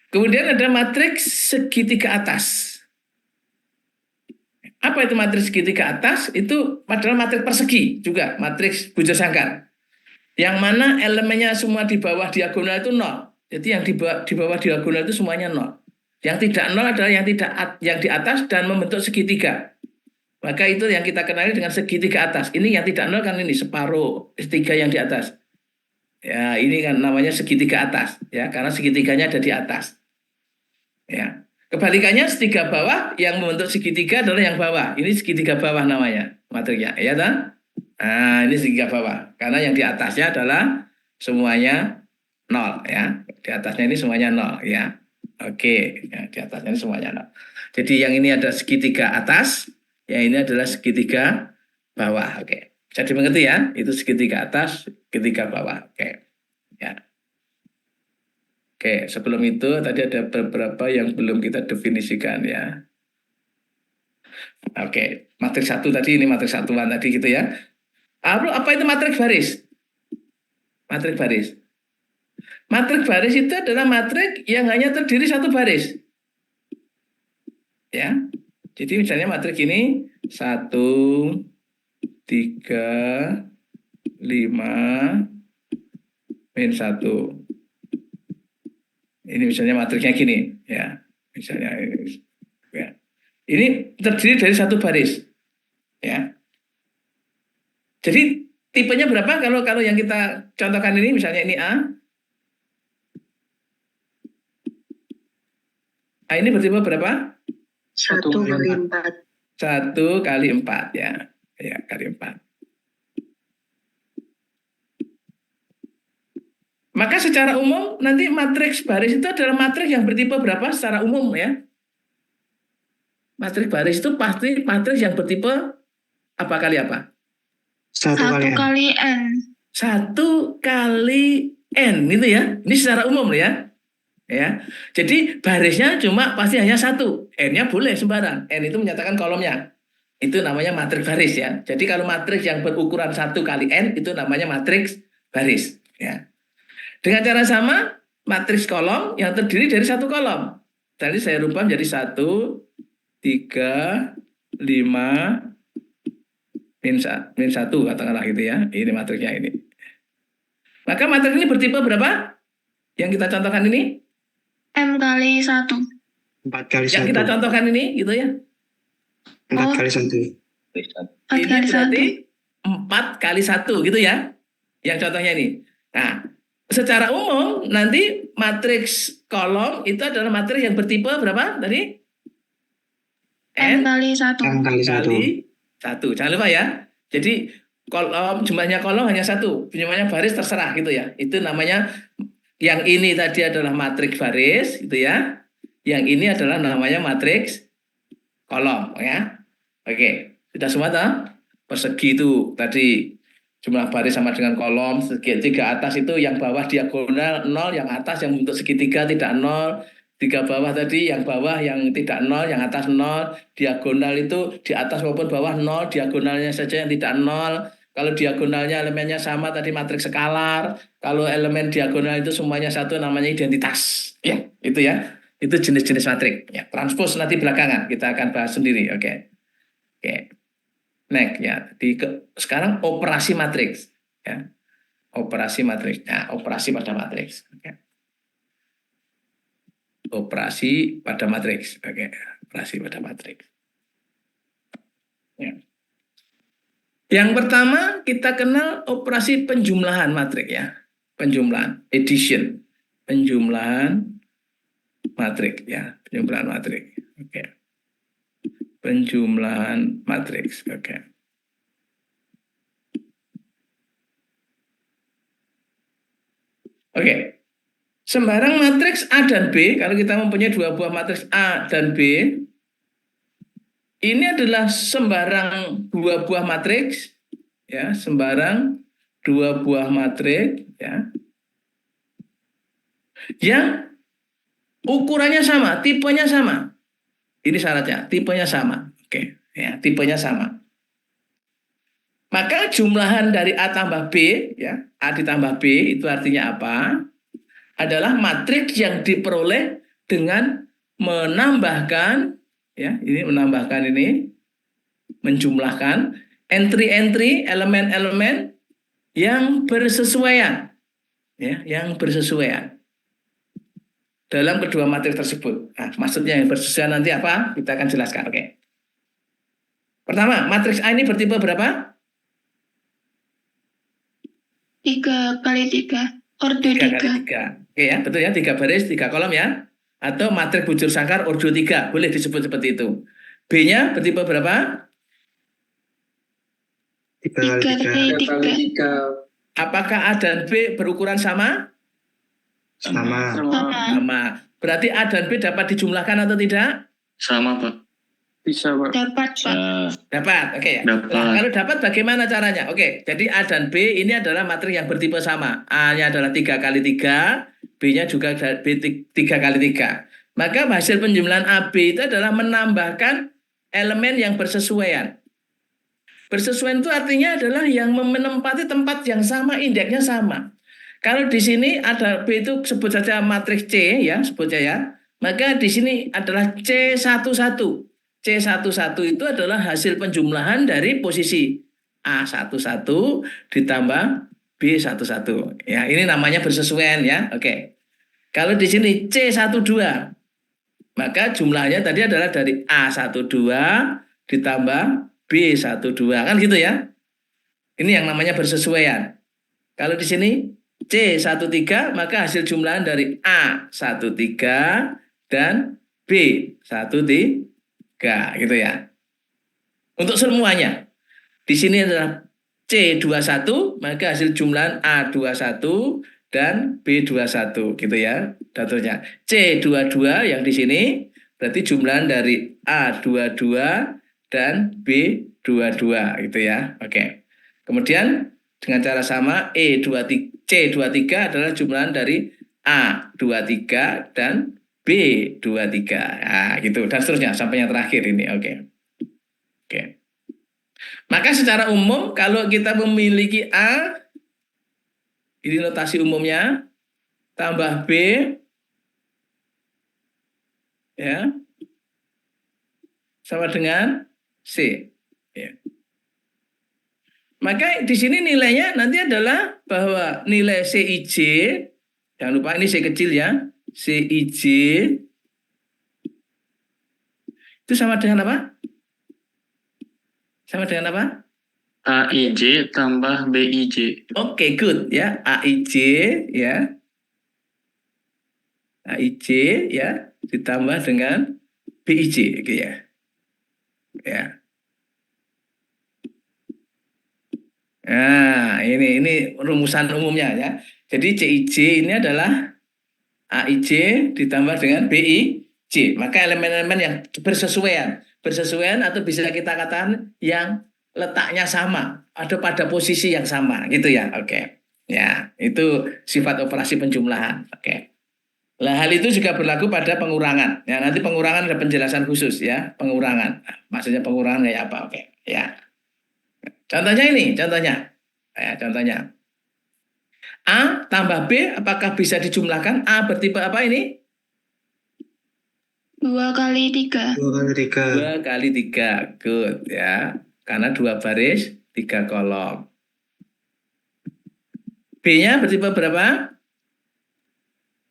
Kemudian ada matriks segitiga atas. Apa itu matriks segitiga atas? Itu adalah matriks persegi juga, matriks bujur sangkar. Yang mana elemennya semua di bawah diagonal itu nol. Jadi yang di bawah diagonal itu semuanya nol. Yang tidak nol adalah yang di atas dan membentuk segitiga. Maka itu yang kita kenali dengan segitiga atas. Ini yang tidak nol kan ini separuh tiga yang di atas. Ya, ini kan namanya segitiga atas ya, karena segitiganya ada di atas. Ya. Kebalikannya segitiga bawah yang membentuk segitiga adalah yang bawah. Ini segitiga bawah namanya matriknya, ya kan? Nah, ini segitiga bawah. Karena yang di atasnya adalah semuanya nol ya. Di atasnya ini semuanya nol ya. Oke, ya, di atasnya ini semuanya nol. Jadi yang ini ada segitiga atas, yang ini adalah segitiga bawah. Oke, bisa dimengerti ya? Itu segitiga atas, segitiga bawah. Oke, ya. Oke, sebelum itu tadi ada beberapa yang belum kita definisikan ya. Oke, matriks satu tadi ini matriks satuan tadi gitu ya. Apa itu matriks baris? Matriks baris. Matriks baris itu adalah matriks yang hanya terdiri satu baris. Ya. Jadi misalnya matriks ini 1, 3, 5, min 1. Ini misalnya matriksnya gini, ya. Misalnya ya. Ini terdiri dari satu baris. Ya. Jadi tipenya berapa kalau yang kita contohkan ini misalnya ini A. A ini bertipe berapa? 1 kali 4. 1 kali 4 ya. Ya, kali 4. Maka secara umum nanti matriks baris itu adalah matriks yang bertipe berapa secara umum ya? Matriks baris itu pasti matriks yang bertipe apa kali apa? 1 kali N. 1 kali N gitu ya. Ini secara umum ya. Ya. Jadi barisnya cuma pasti hanya 1. N-nya boleh sembarang. N itu menyatakan kolomnya. Itu namanya matriks baris ya. Jadi kalau matriks yang berukuran 1 kali N itu namanya matriks baris ya. Dengan cara sama, matriks kolom yang terdiri dari 1 kolom. Tadi saya rubah menjadi 1, 3, 5, min 1 katakanlah gitu ya. Ini matriksnya ini. Maka matriks ini bertipe berapa? Yang kita contohkan ini? M kali 1. 4 kali Yang 1. kita contohkan ini gitu ya. 4 kali 1. 4 Ini kali 1. berarti 4 kali 1 gitu ya. Yang contohnya ini. Nah, secara umum nanti matriks kolom itu adalah matriks yang bertipe berapa tadi? M kali 1. M kali 1. Kali 1. Jangan lupa ya. Jadi kolom jumlahnya kolom hanya 1, jumlahnya baris terserah gitu ya. Itu namanya yang ini tadi adalah matriks baris gitu ya. Yang ini adalah namanya matriks kolom ya. Oke, sudah semua toh? Persegi itu tadi jumlah baris sama dengan kolom, segitiga atas itu yang bawah diagonal 0, yang atas yang bentuk segitiga tidak 0. Tiga bawah tadi, yang bawah yang tidak 0, yang atas 0. Diagonal itu di atas maupun bawah 0, diagonalnya saja yang tidak 0. Kalau diagonalnya elemennya sama tadi matriks skalar. Kalau elemen diagonal itu semuanya 1 namanya identitas. Ya, itu ya. Itu jenis-jenis matriks. Ya, transpose nanti belakangan kita akan bahas sendiri. Oke. Oke. Next ya. Sekarang operasi matriks ya. Operasi matriks. Nah, operasi pada matriks. Oke. Operasi pada matriks. Oke, operasi pada matriks. Ya. Yang pertama kita kenal operasi penjumlahan matriks ya. Penjumlahan, addition. Penjumlahan matriks ya, penjumlahan matriks. Oke. Penjumlahan matriks. Oke. Oke. Sembarang matriks A dan B, kalau kita mempunyai 2 buah matriks A dan B, ini adalah sembarang 2 buah matriks, ya, sembarang 2 buah matriks, ya, yang ukurannya sama, tipenya sama. Ini syaratnya, tipenya sama. Oke, ya, tipenya sama. Maka jumlahan dari A tambah B, ya, A ditambah B itu artinya apa? Adalah matriks yang diperoleh dengan menambahkan, ya, ini menambahkan ini, menjumlahkan entry-entry, elemen-elemen yang bersesuaian, ya, yang bersesuaian dalam kedua matriks tersebut. Nah, maksudnya yang bersesuaian nanti apa? Kita akan jelaskan. Oke. Pertama, matriks A ini bertipe berapa? 3 kali 3. Ordo 3 kali 3. 3. Oke ya, betul ya, 3 baris, 3 kolom ya. Atau matriks bujur sangkar ordo 3, boleh disebut seperti itu. B-nya bertipe berapa? 3 kali 3. 3 kali 3. Apakah A dan B berukuran sama? Sama. Sama. Berarti A dan B dapat dijumlahkan atau tidak? Sama, Pak. Bisa, Pak. Dapat, Pak. Dapat, oke ya. Dapat. Nah, kalau dapat bagaimana caranya? Oke, jadi A dan B ini adalah matriks yang bertipe sama. A-nya adalah 3 kali 3, B-nya juga 3 kali 3. Maka hasil penjumlahan AB itu adalah menambahkan elemen yang bersesuaian. Bersesuaian itu artinya adalah yang menempati tempat yang sama, indeksnya sama. Kalau di sini ada B itu sebut saja matriks C ya, sebut saja ya. Maka di sini adalah C11. C11 itu adalah hasil penjumlahan dari posisi A11 ditambah B11. Ya, ini namanya bersesuaian ya. Oke. Kalau di sini C12, maka jumlahnya tadi adalah dari A12 ditambah B12. Kan gitu ya. Ini yang namanya bersesuaian. Kalau di sini C13, maka hasil jumlahan dari A13 dan B13 gitu ya. Untuk semuanya. Di sini adalah C21, maka hasil jumlahan A21 dan B21 gitu ya. Daturnya C22 yang di sini, berarti jumlahan dari A22 dan B22 gitu ya. Oke. Kemudian dengan cara sama C23 adalah jumlahan dari A23 dan B23. Nah, gitu dan seterusnya sampai yang terakhir ini. Oke. Oke. Maka secara umum kalau kita memiliki A, ini notasi umumnya, tambah B, ya, sama dengan C. Ya. Maka di sini nilainya nanti adalah bahwa nilai CIJ, jangan lupa ini C kecil ya, CIJ itu sama dengan apa? Sama dengan apa? AIJ tambah BIJ. Oke, good ya. AIJ ya. AIJ ya ditambah dengan BIJ gitu ya. Ya. Nah, ini rumusan umumnya ya. Jadi CIJ ini adalah AIJ ditambah dengan BIJ. Maka elemen-elemen yang bersesuaian atau bisa kita katakan yang letaknya sama, ada pada posisi yang sama gitu ya. Oke. Ya, itu sifat operasi penjumlahan. Oke. Nah, hal itu juga berlaku pada pengurangan. Ya, nanti pengurangan ada penjelasan khusus ya, pengurangan. Maksudnya pengurangan kayak apa? Oke, ya. Contohnya ini, contohnya. Ya, contohnya. A tambah B apakah bisa dijumlahkan? A bertipe apa ini? 2 kali 3. 2 kali 3. 2 kali 3. Good ya. Karena 2 baris, 3 kolom. B-nya bertipe berapa?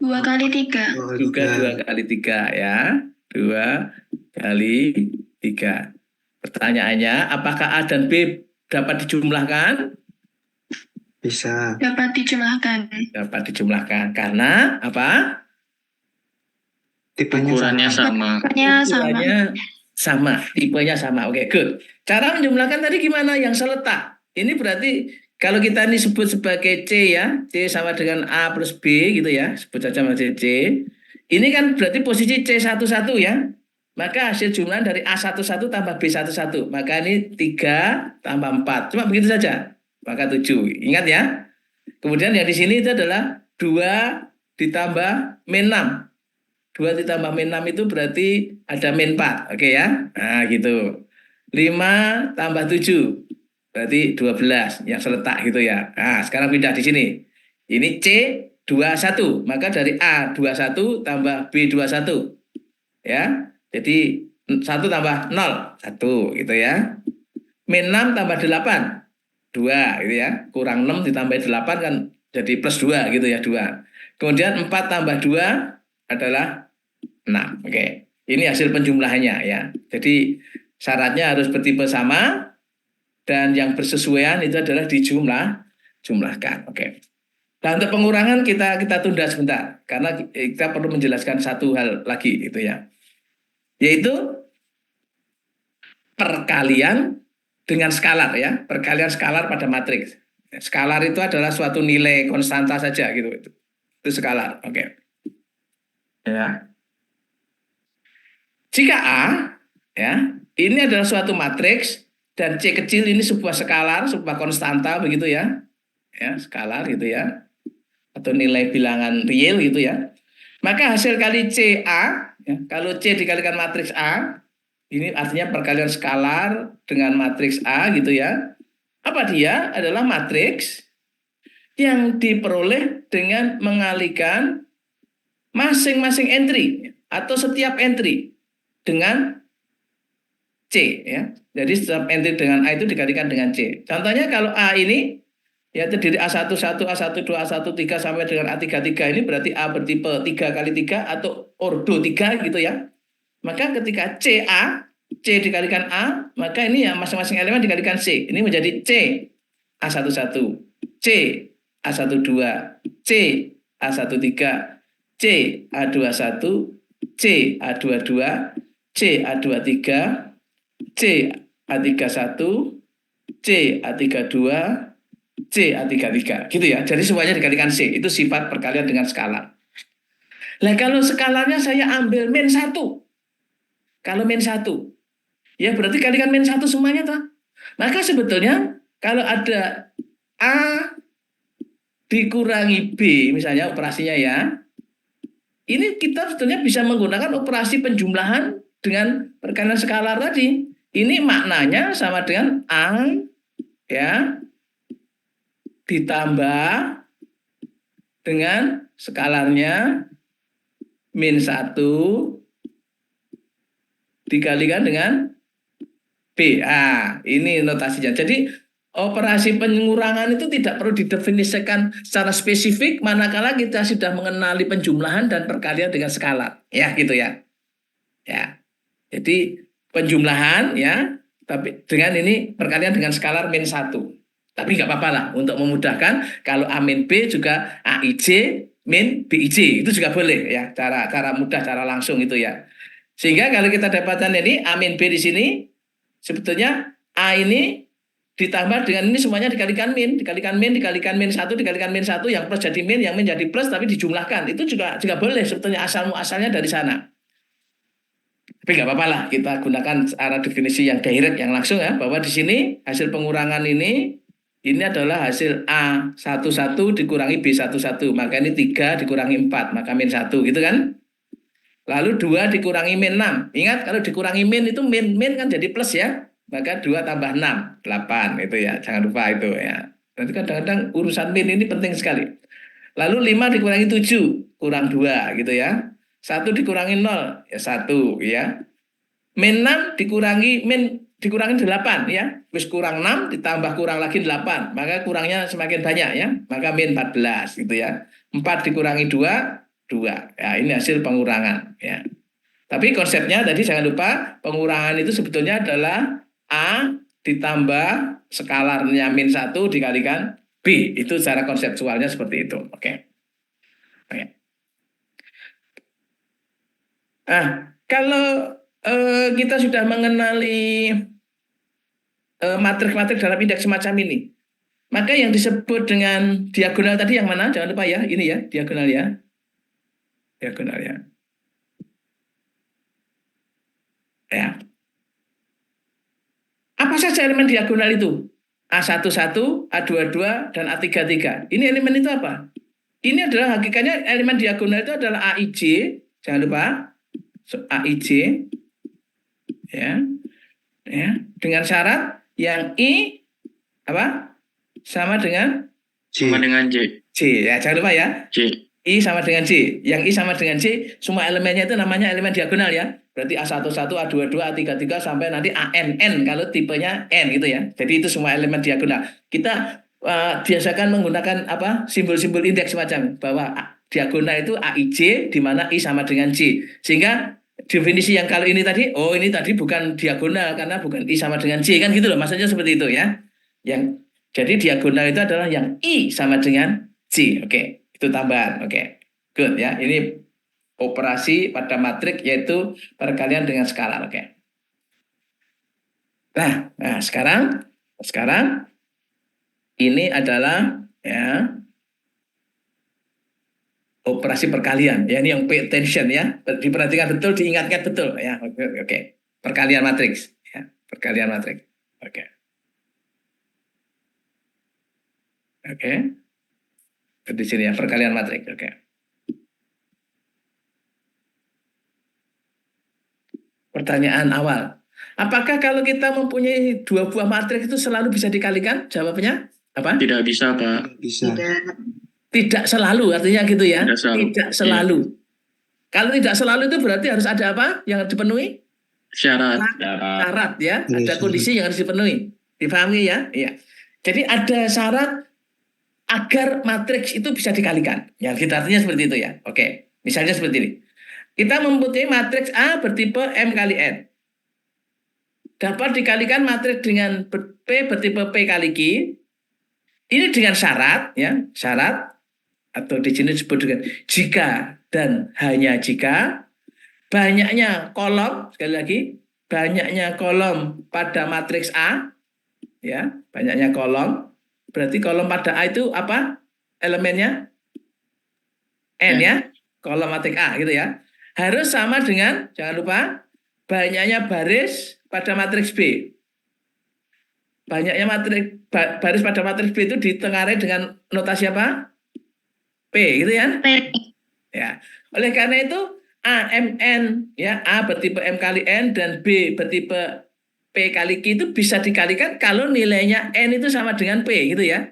2 kali 3. Juga 2 kali 3 ya. 2 kali 3. Pertanyaannya, apakah A dan B dapat dijumlahkan? Bisa. Dapat dijumlahkan. Dapat dijumlahkan. Karena apa? Tipenya Ukurannya sama. sama. Tipenya sama. Ukurannya sama. Tipenya sama. Oke, good. Cara menjumlahkan tadi gimana? Yang seletak. Ini berarti kalau kita ini sebut sebagai C ya. C sama dengan A plus B gitu ya. Sebut saja masih C. Ini kan berarti posisi C11 ya. Maka hasil jumlah dari A11 tambah B11. Maka ini 3 tambah 4. Cuma begitu saja. Maka 7. Ingat ya. Kemudian yang di sini itu adalah 2 ditambah min 6. 2 ditambah min 6 itu berarti ada min 4. Oke ya. Nah gitu. 5 tambah 7. Berarti 12. Yang seletak gitu ya. Nah sekarang pindah di sini. Ini C21. Maka dari A21 tambah B21. Ya. Jadi 1 tambah 0. 1 gitu ya. Min 6 tambah 8. 2 gitu ya. Kurang 6 ditambah 8 kan jadi plus 2 gitu ya. 2. Kemudian 4 tambah 2 adalah 6. Oke. Ini hasil penjumlahannya ya. Jadi syaratnya harus bertipe sama dan yang bersesuaian itu adalah dijumlahkan. Oke. Nah, untuk pengurangan kita tunda sebentar karena kita perlu menjelaskan satu hal lagi gitu ya. Yaitu perkalian dengan skalar ya. Perkalian skalar pada matriks. Skalar itu adalah suatu nilai konstanta saja gitu. Itu skalar. Oke. Ya. Jika A ya, ini adalah suatu matriks dan C kecil ini sebuah skalar, sebuah konstanta begitu ya. Ya, skalar gitu ya. Atau nilai bilangan real gitu ya. Maka hasil kali CA ya, kalau C dikalikan matriks A, ini artinya perkalian skalar dengan matriks A gitu ya. Apa dia? Adalah matriks yang diperoleh dengan mengalihkan masing-masing entry atau setiap entry dengan C ya. Jadi setiap entry dengan A itu dikalikan dengan C. Contohnya kalau A ini ya terdiri A11, A12, A13 sampai dengan A33 ini berarti A bertipe 3 kali 3 atau ordo 3 gitu ya. Maka ketika C dikalikan A, maka ini ya masing-masing elemen dikalikan C. Ini menjadi C A11, C A12, C A13, C A21, C A22, C A23, C A31, C A32, C A33 gitu ya. Jadi semuanya dikalikan C. Itu sifat perkalian dengan skalar. Nah kalau skalarnya saya ambil min 1. Kalau min 1. Ya berarti kalikan min 1 semuanya toh. Maka sebetulnya kalau ada A dikurangi B misalnya operasinya ya. Ini kita sebetulnya bisa menggunakan operasi penjumlahan dengan perkalian skalar tadi. Ini maknanya sama dengan A ya ditambah dengan skalarnya min 1 dikalikan dengan B. Ini notasinya. Jadi operasi pengurangan itu tidak perlu didefinisikan secara spesifik manakala kita sudah mengenali penjumlahan dan perkalian dengan skalar. Ya, gitu ya. Ya. Jadi penjumlahan ya, tapi dengan ini perkalian dengan skalar min 1. Tapi nggak apa-apa lah untuk memudahkan kalau A min B juga AIJ min BIJ itu juga boleh ya, cara mudah, cara langsung itu ya. Sehingga kalau kita dapatkan ini A min B di sini sebetulnya A ini ditambah dengan ini semuanya dikalikan min 1, dikalikan min 1 yang plus jadi min, yang min jadi plus tapi dijumlahkan. Itu juga boleh sebetulnya asalnya dari sana. Tapi nggak apa-apa lah kita gunakan arah definisi yang direct yang langsung ya, bahwa di sini hasil pengurangan ini adalah hasil A11 dikurangi B11, maka ini 3 dikurangi 4, maka min 1 gitu kan. Lalu 2 dikurangi min 6. Ingat kalau dikurangi min itu min kan jadi plus ya. Maka 2 tambah 6, 8 itu ya. Jangan lupa itu ya. Nanti kadang-kadang urusan min ini penting sekali. Lalu 5 dikurangi 7, kurang 2 gitu ya. 1 dikurangi 0, ya 1 ya. Min 6 dikurangi 8 ya. Terus kurang 6 ditambah kurang lagi 8. Maka kurangnya semakin banyak ya. Maka min 14 gitu ya. 4 dikurangi 2, 2. Ya, ini hasil pengurangan ya. Tapi konsepnya tadi jangan lupa pengurangan itu sebetulnya adalah A ditambah skalarnya min 1 dikalikan B. Itu secara konseptualnya seperti itu. Oke. Nah, kalau kita sudah mengenali matrik-matrik dalam indeks semacam ini, maka yang disebut dengan diagonal tadi yang mana? Jangan lupa ya, ini ya, diagonal ya. Diagonal ya. Ya. Apa saja elemen diagonal itu? A11, A22, dan A33. Ini elemen itu apa? Ini adalah hakikatnya elemen diagonal itu adalah AIJ. Jangan lupa. AIJ. Ya. Dengan syarat yang I apa? Sama dengan Sama dengan J. J. Ya, jangan lupa ya. J. I sama dengan J. Yang I sama dengan J, semua elemennya itu namanya elemen diagonal ya. Berarti A11, A22, A33 sampai nanti ANN kalau tipenya N gitu ya. Jadi itu semua elemen diagonal. Kita biasakan menggunakan apa? Simbol-simbol indeks semacam bahwa diagonal itu AIJ di mana I sama dengan J. Sehingga definisi yang kalau ini tadi, ini tadi bukan diagonal karena bukan I sama dengan J kan gitu loh. Maksudnya seperti itu ya. Jadi diagonal itu adalah yang I sama dengan J. Oke. Itu tambahan, oke. Good ya. Ini operasi pada matrik yaitu perkalian dengan skalar, oke. Nah, sekarang ini adalah ya operasi perkalian. Ya ini yang pay attention ya. Diperhatikan betul, diingatkan betul ya. Oke. Perkalian matriks ya. Perkalian matriks. Oke. Oke. Di sini ya, perkalian matriks. Oke. Pertanyaan awal. Apakah kalau kita mempunyai 2 buah matriks itu selalu bisa dikalikan? Jawabnya apa? Tidak bisa, Pak. Bisa. Tidak selalu, artinya gitu ya. Tidak selalu. Iya. Kalau tidak selalu itu berarti harus ada apa yang dipenuhi? Syarat. Syarat ya. Ada kondisi yang harus dipenuhi. Dipahami ya? Iya. Jadi ada syarat agar matriks itu bisa dikalikan. Yang kita artinya seperti itu ya. Oke. Misalnya seperti ini. Kita mempunyai matriks A bertipe M kali N. Dapat dikalikan matriks dengan P bertipe P kali Q. Ini dengan syarat ya, syarat atau di sini disebut dengan jika dan hanya jika banyaknya kolom, sekali lagi, banyaknya kolom pada matriks A ya, banyaknya kolom. Berarti kolom pada A itu apa? Elemennya N ya. Kolom matrik A gitu ya. Harus sama dengan, jangan lupa, banyaknya baris pada matriks B. Banyaknya baris pada matriks B itu ditengarai dengan notasi apa? P, gitu ya? P. Ya. Oleh karena itu AMN, ya, A bertipe M kali N dan B bertipe P kali Q itu bisa dikalikan kalau nilainya N itu sama dengan P, gitu ya.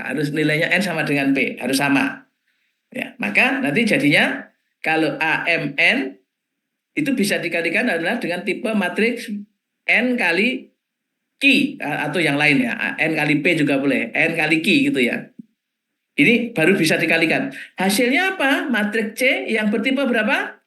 Harus nilainya N sama dengan P, harus sama. Ya, maka nanti jadinya kalau AMN itu bisa dikalikan adalah dengan tipe matriks N kali Q atau yang lain ya. N kali P juga boleh, N kali Q gitu ya. Ini baru bisa dikalikan. Hasilnya apa? Matriks C yang bertipe berapa?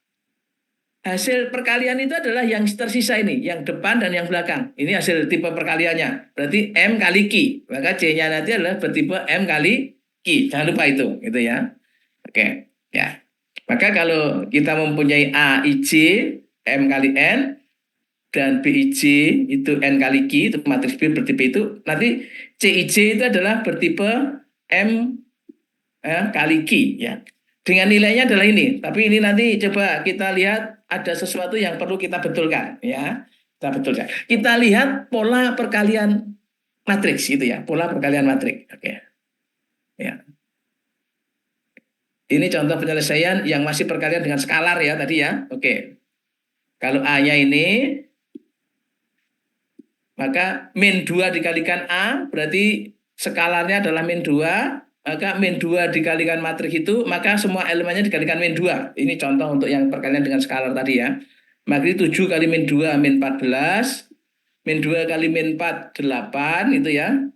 Hasil perkalian itu adalah yang tersisa ini, yang depan dan yang belakang. Ini hasil tipe perkaliannya. Berarti M kali Q. Maka C-nya nanti adalah bertipe M kali Q. Jangan lupa itu, gitu ya. Oke, ya. Maka kalau kita mempunyai AIJ M kali N dan BIJ itu N kali Q, itu matriks B bertipe itu, nanti CIJ itu adalah bertipe M kali Q, ya. Dengan nilainya adalah ini. Tapi ini nanti coba kita lihat ada sesuatu yang perlu kita betulkan, ya. Kita betulkan. Kita lihat pola perkalian matriks gitu ya, pola perkalian matriks. Oke. Ya. Ini contoh penyelesaian yang masih perkalian dengan skalar ya tadi ya. Oke. Kalau A-nya ini, maka min 2 dikalikan A, berarti skalarnya adalah min 2. Maka min 2 dikalikan matriks itu, maka semua elemennya dikalikan min 2. Ini contoh untuk yang perkalian dengan skalar tadi ya. Maka 7 kali min 2, min 14. Min 2 kali min 4, 8 gitu ya.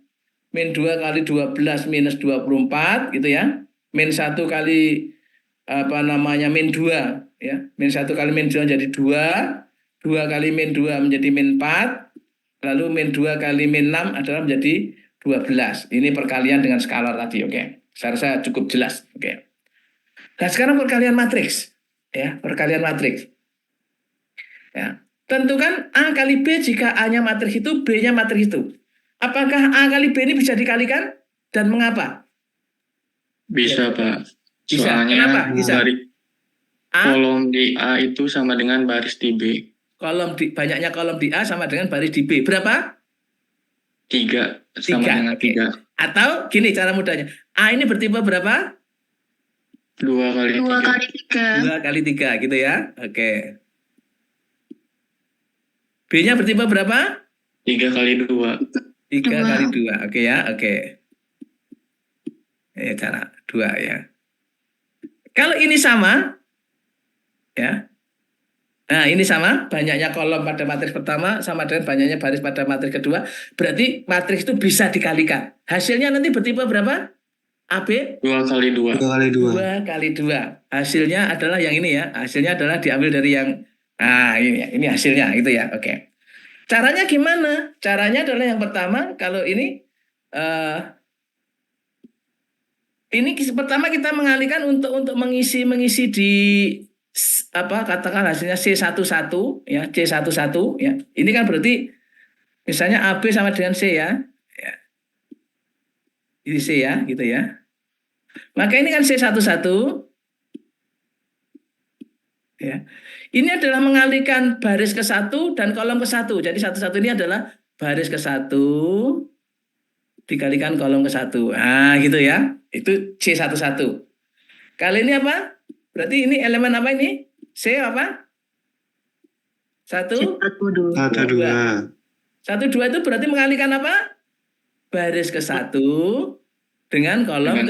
Min 2 kali 12 minus 24 gitu ya. Min 1 kali min 2 ya. Min 1 kali min 2 jadi 2. 2 kali min 2 menjadi min 4. Lalu min 2 kali min 6 adalah menjadi 12. Ini perkalian dengan skalar tadi, oke. Saya rasa cukup jelas, oke. Nah, sekarang perkalian matriks. Ya, perkalian matriks. Ya. Tentukan A kali B jika A-nya matriks itu, B-nya matriks itu. Apakah A kali B ini bisa dikalikan dan mengapa? Bisa, Ya. Pak. Bisa. Soalnya Kenapa? Bisa. kolom di A itu sama dengan baris di B. Banyaknya kolom di A sama dengan baris di B. Berapa? 3 sama dengan 3. Atau gini cara mudahnya. A ini bertipe berapa? 2 kali 2 3. kali 3. 2 kali 3 gitu ya. Oke. B-nya bertipe berapa? 3 kali 2. 3 kali 2. Oke ya, oke. Ya, cara 2 ya. Kalau ini sama, ya. Nah, ini sama, banyaknya kolom pada matriks pertama sama dengan banyaknya baris pada matriks kedua. Berarti matriks itu bisa dikalikan. Hasilnya nanti bertipe berapa? AB? 2 kali 2. 2 kali 2. 2 kali 2. Hasilnya adalah yang ini ya. Hasilnya adalah diambil dari yang ini ya. Ini hasilnya gitu ya. Oke. Caranya gimana? Caranya adalah yang pertama kalau ini pertama kita mengalihkan untuk mengisi di katakan hasilnya C11 ya, C11 ya. Ini kan berarti misalnya AB sama dengan C ya. Ya. Ini C ya, gitu ya. Maka ini kan C11 ya. Ini adalah mengalihkan baris ke 1 dan kolom ke 1. Jadi 11 ini adalah baris ke 1 dikalikan kolom ke 1. Nah, gitu ya. Itu C11. Kali ini apa? Berarti ini elemen apa ini? C apa? 1, 1, 2. 1, 2 itu berarti mengalihkan apa? Baris ke 1 dengan kolom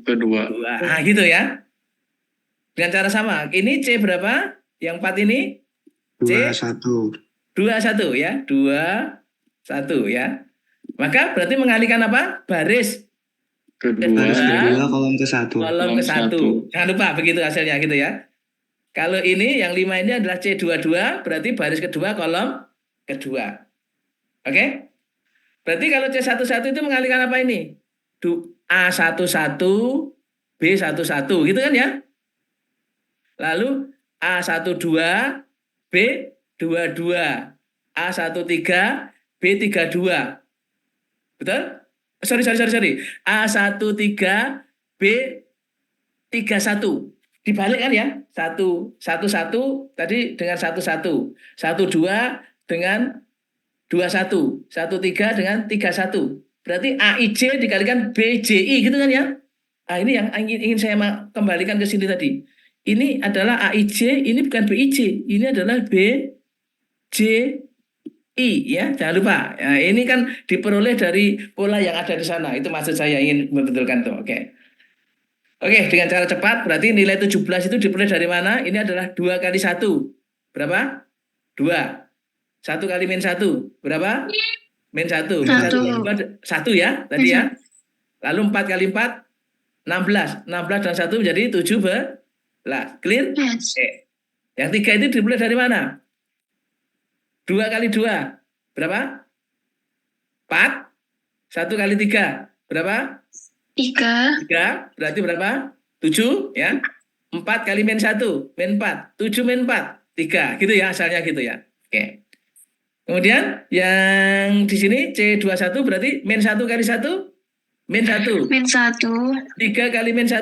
kedua. Nah, gitu ya. Dengan cara sama. Ini C berapa? Yang 4 ini? C 2, 1. 2, 1 ya. 2, 1 ya. Maka berarti mengalihkan apa? Baris Baris Kedua. kedua kolom ke 1. kolom ke 1. Jangan lupa begitu hasilnya gitu ya. Kalau ini yang 5 ini adalah C22, berarti baris kedua kolom kedua. Oke? Berarti kalau C11 itu mengalihkan apa ini? A11, B11 gitu kan ya? Lalu A12, B22, A13, B32. Betul? Sorry. A13, B31. Dibalik kan ya, satu tadi dengan satu dua dengan 21, 13 dengan 31. Berarti AIJ dikalikan BJI gitu kan ya? Nah, ini yang ingin saya kembalikan ke sini tadi. Ini adalah AIJ, ini bukan BIJ, ini adalah BJI ya, jangan lupa. Nah, ini kan diperoleh dari pola yang ada di sana. Itu maksud saya ingin membetulkan tuh. Oke. Oke, dengan cara cepat berarti nilai 17 itu diperoleh dari mana? Ini adalah 2 kali 1. Berapa? 2. 1 kali min 1. Berapa? Min 1. Min 1 ya tadi ya. Lalu 4 kali 4 16. 16 dan 1 menjadi 17. Clear? Yes. Oke. Yang 3 itu diperoleh dari mana? 2 kali 2. Berapa? 4. 1 kali 3. Berapa? 3. 3. Berarti berapa? 7 ya. 4 kali min 1. Min 4. 7 min 4. 3. Gitu ya asalnya gitu ya. Oke. Kemudian yang di sini C21 berarti min 1 kali 1 min 1. Min 1. 3 kali min 1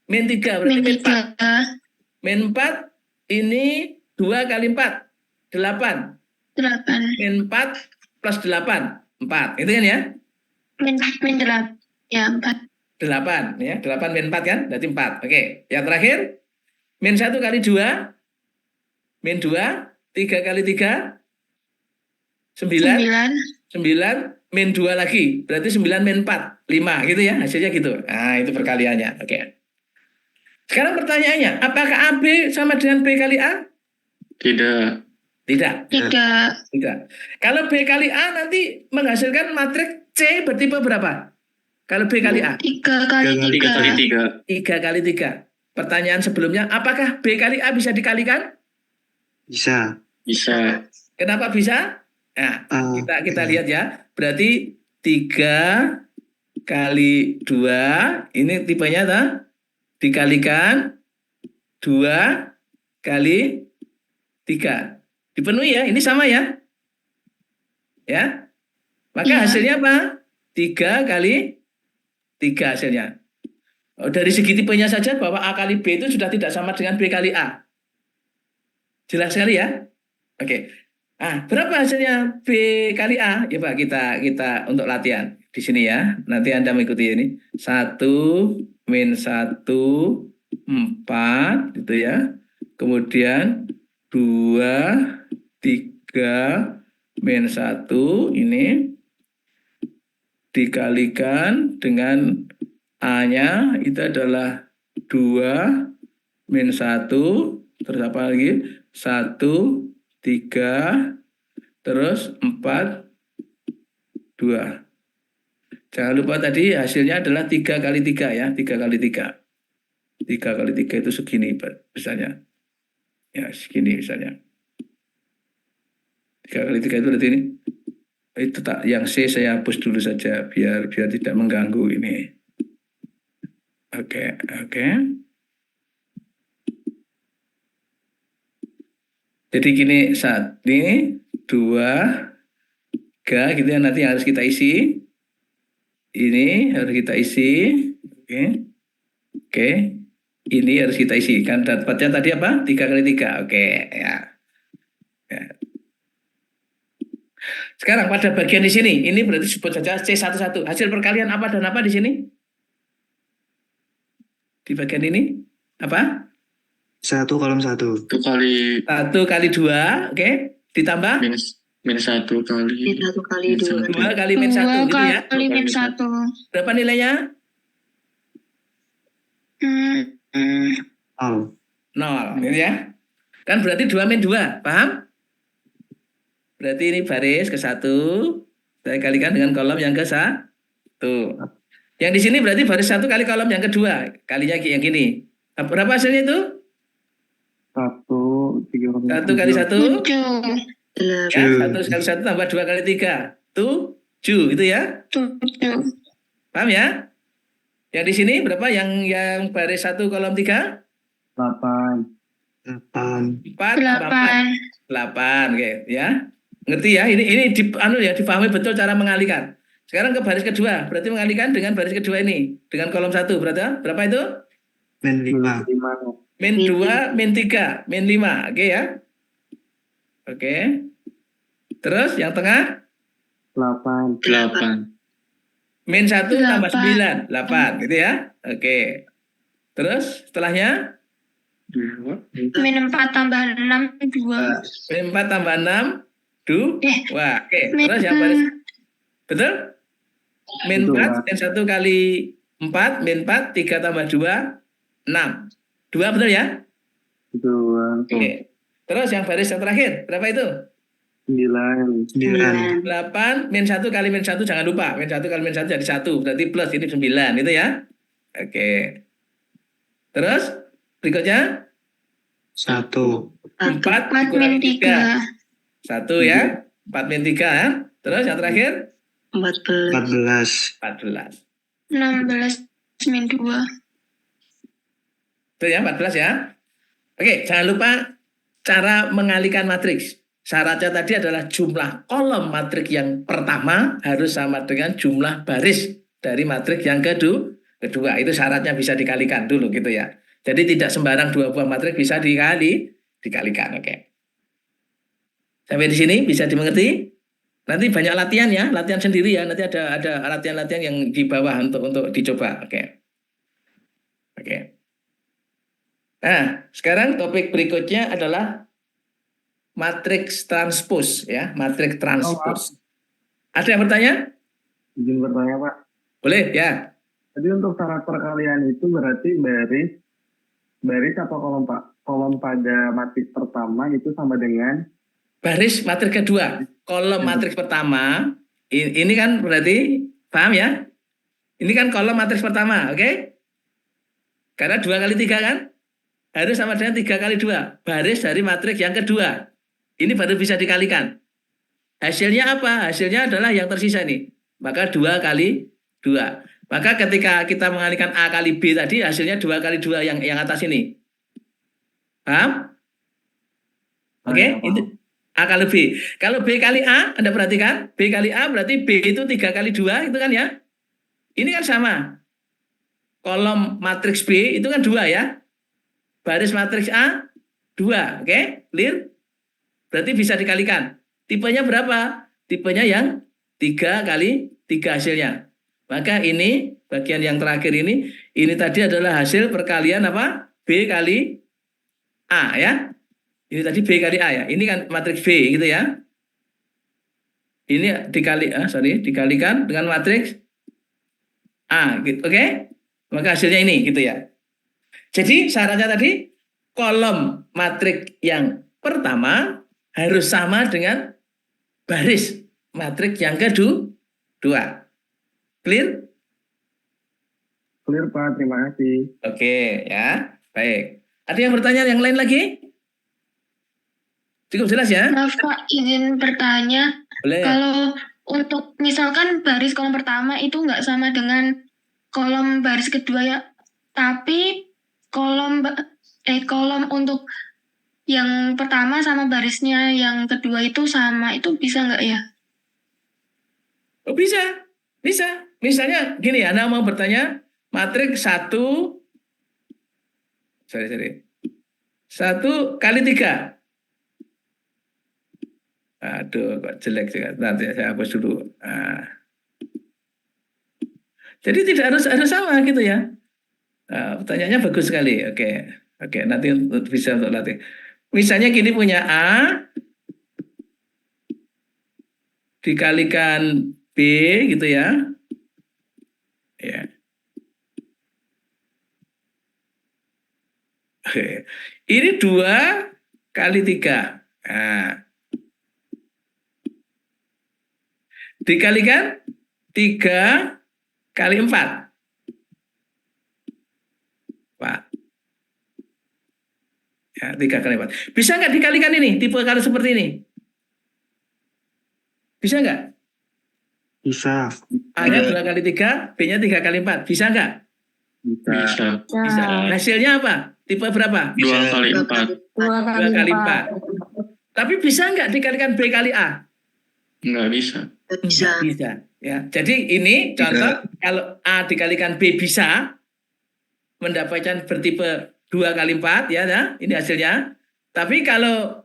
min 3 berarti Min min 4. 3. Min 4 ini 2 kali 4 8. 8. Min 4 plus 8 4. Itu kan ya? Min 8. Ya, 4. 8 ya. 8 min 4 kan? Berarti 4. Oke. Yang terakhir min 1 kali 2 min 2 3 kali 3 9 min 2 lagi. Berarti 9 min 4 5 gitu ya. Hasilnya gitu. Nah, itu perkaliannya. Oke. Sekarang pertanyaannya, apakah AB sama dengan B kali A? Tidak. Tidak. Tidak. Kalau B kali A nanti menghasilkan matriks C bertipe berapa? Kalau B kali A? 3 kali 3 kali 3. 3. 3 kali 3. Pertanyaan sebelumnya, apakah B kali A bisa dikalikan? Bisa. Bisa. Kenapa bisa? Nah, kita lihat ya. Berarti 3 kali 2, ini tipenya dikalikan 2 kali 3. Dipenuhi ya, ini sama ya. Ya. Maka Iya. hasilnya apa? 3 kali 3 hasilnya. Dari segi tipenya saja bahwa A kali B itu sudah tidak sama dengan B kali A. Jelas sekali ya? Oke. Nah, berapa hasilnya B kali A? Ya Pak, kita untuk latihan di sini ya. Nanti Anda mengikuti ini. 1 min 1 4 gitu ya. Kemudian 2 3 min 1 ini dikalikan dengan A-nya itu adalah 2 min 1 terus apa lagi? 1 3 terus 4 2. Jangan lupa tadi hasilnya adalah 3 kali 3 ya, 3 kali 3. 3 kali 3 itu segini misalnya. Ya, segini misalnya. 3 kali 3 itu berarti ini. Itu tak yang C saya hapus dulu saja biar tidak mengganggu ini. Oke. Jadi gini, saat ini 2 3 gitu ya, nanti harus kita isi. Ini harus kita isi. Oke. Ini harus kita isi. Kan dapatnya tadi apa? 3 kali 3. Oke, ya. Sekarang pada bagian di sini, ini berarti sebut saja C11. Hasil perkalian apa dan apa di sini? Di bagian ini apa? 1 kolom 1. 1 kali 1 kali 2, oke. Ditambah min 1 kali 1 kali 2. 2 kali min 1 gitu ya. 2 kali min 1. Berapa nilainya? 0. 0, gitu ya. Kan berarti 2 min 2, paham? Berarti ini baris ke 1, saya kalikan dengan kolom yang ke 1. Yang di sini berarti baris 1 kali kolom yang kedua, kalinya yang gini. Berapa hasilnya itu? 1 kali 1. 7. Ya, 1 kali 1 tambah 2 kali 3. 7, gitu ya. 7. Paham ya? Yang di sini berapa yang baris 1 kolom 3? 8. 4 tambah 8. 8, oke ya. Ngerti ya? Ini dipahami betul cara mengalihkan. Sekarang ke baris kedua, berarti mengalihkan dengan baris kedua ini dengan kolom 1. Berarti berapa itu? Min 5. Min 2, min 3, min 5. Oke ya. Oke. Terus yang tengah? 8. 8. Min 1 tambah 9. 8. 8 gitu ya. Oke. Terus setelahnya? 2. Min 4 tambah 6, 2. Min 4 tambah 6, 2. Oke. Min, Terus yang baris? Betul? Min 4, min 1 kali 4, min 4, 3 tambah 2, 6. 2 betul ya? Betul. Oke. Terus yang baris yang terakhir, berapa itu? 9. 9. 8, min 1 kali min 1, jangan lupa. Min 1 kali min 1 jadi 1, berarti plus ini 9, itu ya? Oke. Terus, berikutnya? 1. 4 4 dikurangi min 3. 3. 1 ya? 4 min 3 ya? Terus yang terakhir? 14. 14. 16 min 2. Itu ya, 14 ya? Oke, jangan lupa cara mengalihkan matriks. Syaratnya tadi adalah jumlah kolom matriks yang pertama harus sama dengan jumlah baris dari matriks yang kedua. Itu syaratnya bisa dikalikan dulu gitu ya. Jadi tidak sembarang dua buah matriks bisa dikalikan. Oke. Sampai di sini bisa dimengerti? Nanti banyak latihan ya, latihan sendiri ya. Nanti ada latihan-latihan yang di bawah untuk dicoba. Oke. Nah, sekarang topik berikutnya adalah matriks transpose ya, matriks transpose. Ada yang bertanya? Izin bertanya, Pak. Boleh ya. Jadi untuk syarat perkalian itu berarti baris apa kolom, Pak? Kolom pada matriks pertama itu sama dengan Baris matriks kedua, kolom matriks pertama. Ini kan berarti paham ya? Ini kan kolom matriks pertama, oke? Karena 2 kali 3 kan? Harus sama dengan 3 kali 2. Baris dari matriks yang kedua. Ini baru bisa dikalikan. Hasilnya apa? Hasilnya adalah yang tersisa nih. Maka 2 kali 2. Maka ketika kita mengalihkan A kali B tadi, hasilnya 2 kali 2 yang atas ini. Paham? Oke? Itu A kali B. Kalau B kali A, Anda perhatikan. B kali A berarti B itu 3 kali 2, itu kan ya? Ini kan sama. Kolom matriks B itu kan 2 ya. Baris matriks A, 2. Oke? Clear? Berarti bisa dikalikan. Tipenya berapa? Tipenya yang 3 kali 3 hasilnya. Maka ini, bagian yang terakhir ini tadi adalah hasil perkalian apa? B kali A ya. Ini tadi B kali A ya. Ini kan matriks B gitu ya. Ini dikalikan dengan matriks A gitu. Oke? Maka hasilnya ini gitu ya. Jadi syaratnya tadi kolom matriks yang pertama harus sama dengan baris matriks yang kedua. Clear? clear, Pak. Terima kasih. Oke ya. Baik. Ada yang bertanya yang lain lagi? Cukup jelas ya? Maaf Pak, izin bertanya. Boleh. Kalau untuk misalkan baris kolom pertama itu nggak sama dengan kolom baris kedua ya, tapi kolom untuk yang pertama sama barisnya yang kedua itu sama, itu bisa nggak ya? Oh, bisa. Misalnya gini ya, Anda mau bertanya matriks 1 kali 3. Aduh, kok jelek juga. Nanti saya hapus dulu. Jadi tidak harus sama gitu ya. Pertanyaannya bagus sekali. Oke, nanti bisa untuk latih. Misalnya gini, punya A dikalikan B gitu ya. Ya. Oke. Ini 2 kali 3. Nah. Dikalikan 3 kali 4. Pak. Ya, 3 kali 4. Bisa nggak dikalikan ini? Tipe kalau seperti ini? Bisa nggak? Bisa. A-nya 2 kali 3, B-nya 3 kali 4. Bisa nggak? Bisa. Bisa. Hasilnya apa? Tipe berapa? 2 kali 4. 2 kali 4. Tapi bisa nggak dikalikan B kali A? Nggak bisa. Bisa. Ya. Jadi ini contoh, kalau A dikalikan B bisa, mendapatkan bertipe 2 kali 4 ya, nah, ini hasilnya. Tapi kalau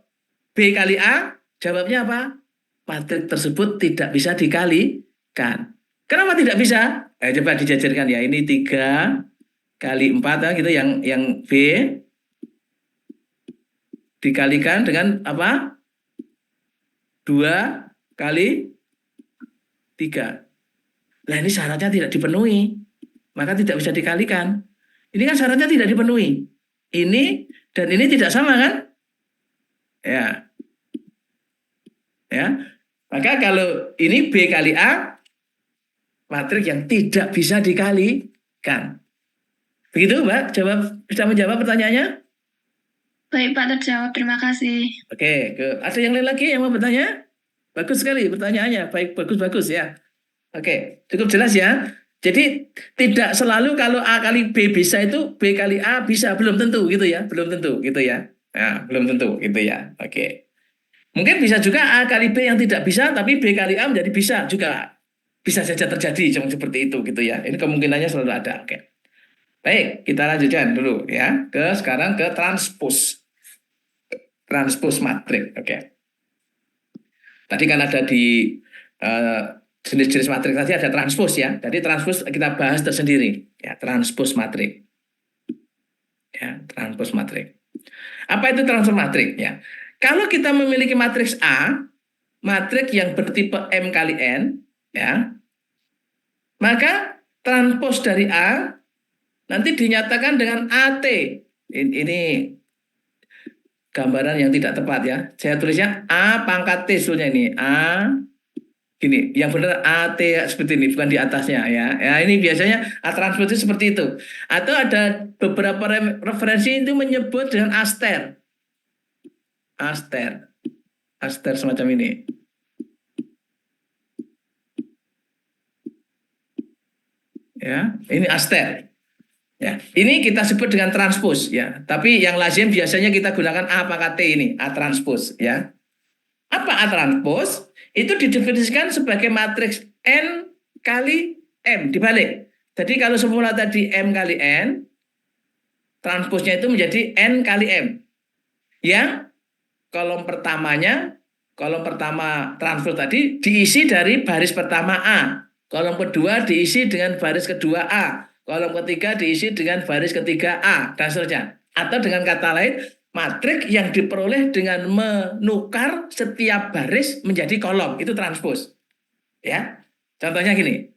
B kali A, jawabnya apa? Matrik tersebut tidak bisa dikalikan. Kenapa tidak bisa? Coba dijajarkan ya. Ini 3 kali 4 ya, gitu yang B dikalikan dengan apa? 2 kali 3. Nah, ini syaratnya tidak dipenuhi. Maka tidak bisa dikalikan. Ini kan syaratnya tidak dipenuhi. Ini dan ini tidak sama kan? Ya. Ya. Maka kalau ini B kali A, matrik yang tidak bisa dikalikan. Begitu, Mbak? Bisa menjawab pertanyaannya? Baik, Pak, terjawab. Terima kasih. Oke, ada yang lain lagi yang mau bertanya? Bagus sekali pertanyaannya. Baik, bagus ya. Oke, cukup jelas ya. Jadi tidak selalu kalau A kali B bisa itu B kali A bisa, belum tentu gitu ya. Belum tentu gitu ya. Nah, belum tentu gitu ya. Oke. Mungkin bisa juga A kali B yang tidak bisa, tapi B kali A menjadi bisa juga. Bisa saja terjadi seperti itu gitu ya. Ini kemungkinannya selalu ada. Oke. Baik, kita lanjutkan dulu ya. Sekarang ke transpose. Transpose matrik. Oke. Tadi kan ada di jenis-jenis matrik tadi ada transpose ya. Jadi transpose kita bahas tersendiri. Ya, transpose matrik. Ya, transpose matrik. Apa itu transpose matrik? Ya. Kalau kita memiliki matriks A, matrik yang bertipe M kali N, ya, maka transpose dari A nanti dinyatakan dengan AT. Ini gambaran yang tidak tepat ya. Saya tulisnya A pangkat T sebetulnya ini. A gini, yang benar AT seperti ini, bukan di atasnya ya. Ya, ini biasanya A transpose itu seperti itu. Atau ada beberapa referensi itu menyebut dengan aster. Aster semacam ini. Ya, ini aster. Ya, ini kita sebut dengan transpose ya. Tapi yang lazim biasanya kita gunakan A pangkat T ini, A transpose ya. Apa A transpose? Itu didefinisikan sebagai matriks N kali M dibalik. Jadi kalau semula tadi M kali N, transposnya itu menjadi N kali M. Yang kolom pertama transpose tadi diisi dari baris pertama A. Kolom kedua diisi dengan baris kedua A. Kolom ketiga diisi dengan baris ketiga A, dan seterusnya. Atau dengan kata lain, matrik yang diperoleh dengan menukar setiap baris menjadi kolom. Itu transpose. Ya. Contohnya gini.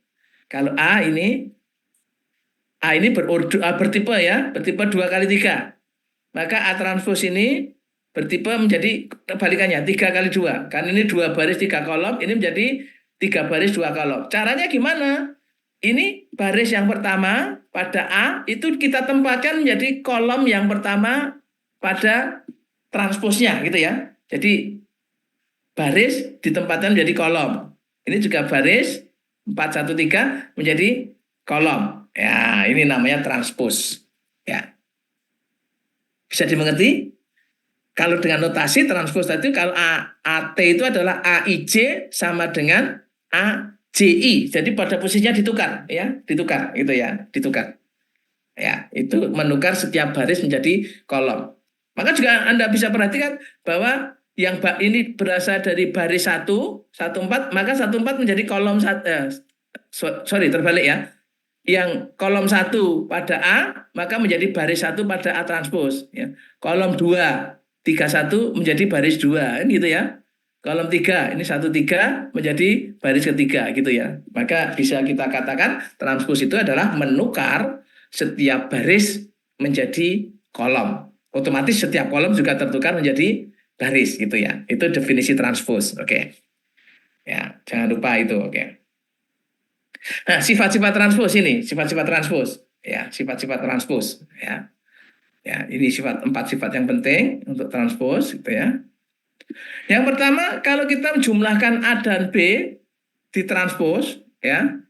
Kalau A ini bertipe ya, bertipe 2 kali 3. Maka A transpose ini bertipe menjadi kebalikannya 3 kali 2. Kan ini 2 baris 3 kolom, ini menjadi 3 baris 2 kolom. Caranya gimana? Ini baris yang pertama pada A itu kita tempatkan menjadi kolom yang pertama pada transposnya gitu ya. Jadi baris ditempatkan menjadi kolom. Ini juga baris 413 menjadi kolom. Ya, ini namanya transpose. Ya. Bisa dimengerti? Kalau dengan notasi transpose tadi, kalau AT itu adalah AIJ sama dengan AJI. Jadi pada posisinya ditukar, ya, ditukar, gitu ya, ditukar. Ya, itu menukar setiap baris menjadi kolom. Maka juga Anda bisa perhatikan bahwa yang ini berasal dari baris 114, maka 14 menjadi kolom terbalik ya. Yang kolom 1 pada A, maka menjadi baris 1 pada A transpose. Ya. Kolom 2, 31 menjadi baris 2, gitu ya. Kolom 3, ini 13 menjadi baris ketiga, gitu ya. Maka bisa kita katakan transpose itu adalah menukar setiap baris menjadi kolom. Otomatis setiap kolom juga tertukar menjadi baris, gitu ya. Itu definisi transpose, oke. Ya, jangan lupa itu, oke. Nah, sifat-sifat transpose ini, sifat-sifat transpose, ya, sifat-sifat transpose, ya. Ya, ini 4 sifat yang penting untuk transpose, gitu ya. Yang pertama, kalau kita menjumlahkan A dan B ditranspose, ya,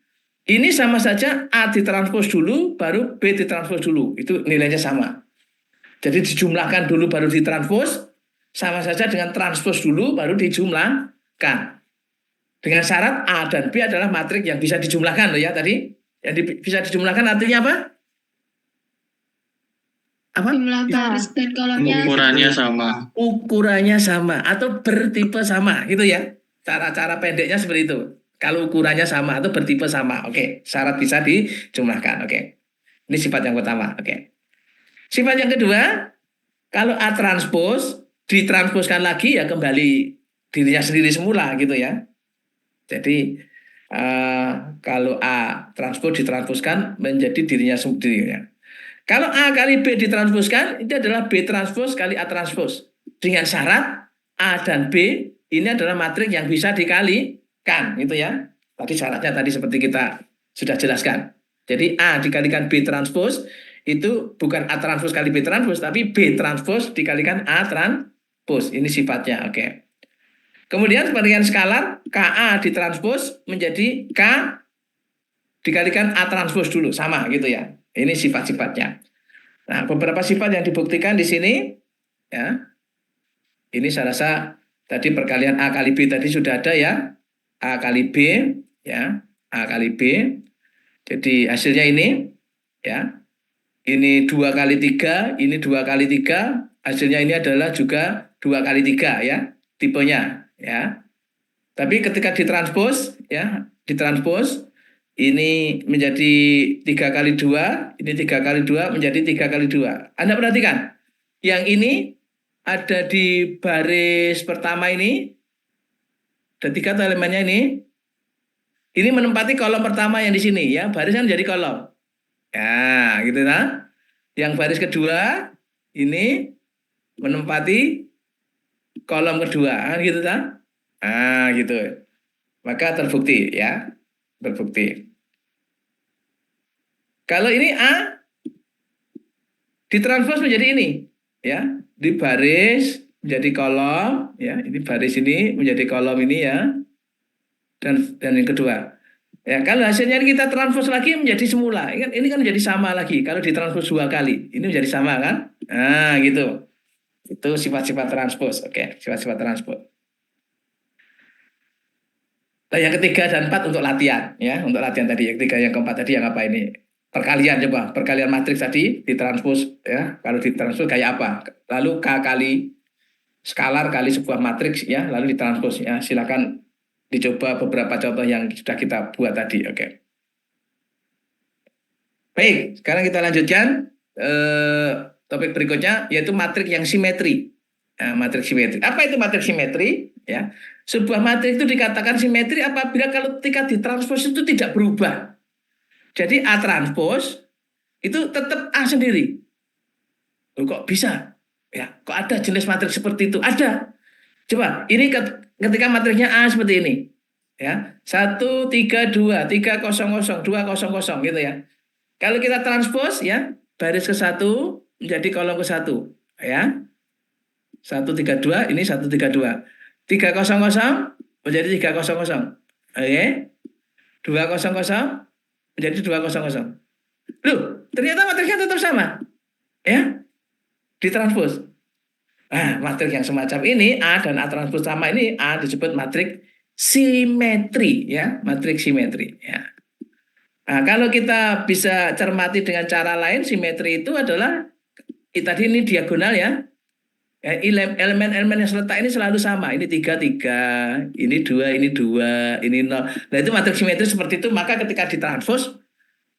ini sama saja A ditranspose dulu, baru B ditranspose dulu, itu nilainya sama. Jadi dijumlahkan dulu baru ditranspose, sama saja dengan transpose dulu baru dijumlahkan. Dengan syarat A dan B adalah matrik yang bisa dijumlahkan loh ya tadi. Yang bisa dijumlahkan artinya apa? apa? Jumlah baris dan kolomnya Ukurannya sama. Ukurannya sama atau bertipe sama gitu ya. Cara-cara pendeknya seperti itu. Kalau ukurannya sama atau bertipe sama, oke, syarat bisa dijumlahkan, oke. Ini sifat yang pertama, oke. Sifat yang kedua, kalau A transpose ditransposkan lagi ya kembali dirinya sendiri semula gitu ya. Jadi kalau A transpose ditransposkan menjadi dirinya sendiri ya. Kalau A kali B ditransposkan, itu adalah B transpose kali A transpose. Dengan syarat A dan B ini adalah matriks yang bisa dikalikan, gitu ya. Tadi syaratnya tadi seperti kita sudah jelaskan. Jadi A dikalikan B transpose itu bukan A transpose kali B transpose, tapi B transpose dikalikan A transpose. Ini sifatnya, oke. Kemudian sebagian skalar, KA ditranspose menjadi K dikalikan A transpose dulu, sama gitu ya. Ini sifat-sifatnya. Nah, beberapa sifat yang dibuktikan di sini, ya. Ini saya rasa tadi perkalian A kali B tadi sudah ada ya. A kali B, ya. A kali B. Jadi hasilnya ini, ya. Ini 2 kali 3, ini 2 kali 3. Hasilnya ini adalah juga 2 kali 3 ya, tipenya, ya. Tapi ketika ditranspose, ya, ditranspose, ini menjadi 3 kali 2, ini 3 kali 2 menjadi 3 kali 2. Anda perhatikan, yang ini ada di baris pertama ini, ada 3 elemennya ini menempati kolom pertama yang di sini ya, baris kan jadi kolom. Ya, gitu nah. Yang baris kedua ini menempati kolom kedua, kan gitu kan? Ah, gitu. Maka terbukti ya, terbukti. Kalau ini A ditranspose menjadi ini, ya, di baris menjadi kolom, ya, ini baris ini menjadi kolom ini ya, dan yang kedua. Ya, kalau hasilnya kita transpose lagi menjadi semula, ini kan menjadi sama lagi. Kalau ditranspose 2 kali, ini menjadi sama kan? Nah, gitu. Itu sifat-sifat transpose, oke, sifat-sifat transpose. Nah, yang ketiga dan 4 untuk latihan, ya, untuk latihan tadi. Yang ketiga, yang keempat tadi yang apa ini? Perkalian coba, perkalian matriks tadi ditranspose, ya. Kalau ditranspose kayak apa? Lalu K kali skalar kali sebuah matriks, ya, lalu ditranspose, ya. Silakan dicoba beberapa contoh yang sudah kita buat tadi, oke. Baik, sekarang kita lanjutkan topik berikutnya, yaitu matriks yang simetri. Nah, matriks simetri. Apa itu matriks simetri? Ya, sebuah matriks itu dikatakan simetri apabila kalau ketika ditranspose itu tidak berubah. Jadi A transpose itu tetap A sendiri. Loh, kok bisa? Ya, kok ada jenis matriks seperti itu? Ada. Coba, ini ketika matriksnya A seperti ini. Ya, 1 3 2 3 0 0 2 0 0 gitu ya. Kalau kita transpose ya, baris ke 1 menjadi kolom ke 1, ya. 1 3 2 ini 1 3 2. 3 0 0 menjadi 3 0 0. Oke. 2 0 0 menjadi 2 0 0. Loh, ternyata matriksnya tetap sama. Ya. Ditranspose. Nah, matriks yang semacam ini A dan A transpose sama ini A disebut matriks simetri ya, matriks simetri ya. Nah, kalau kita bisa cermati dengan cara lain, simetri itu adalah tadi ini diagonal ya. Elemen-elemen yang terletak ini selalu sama. Ini 3 3, ini 2, ini 2, ini 0. Nah, itu matriks simetri seperti itu, maka ketika ditranspose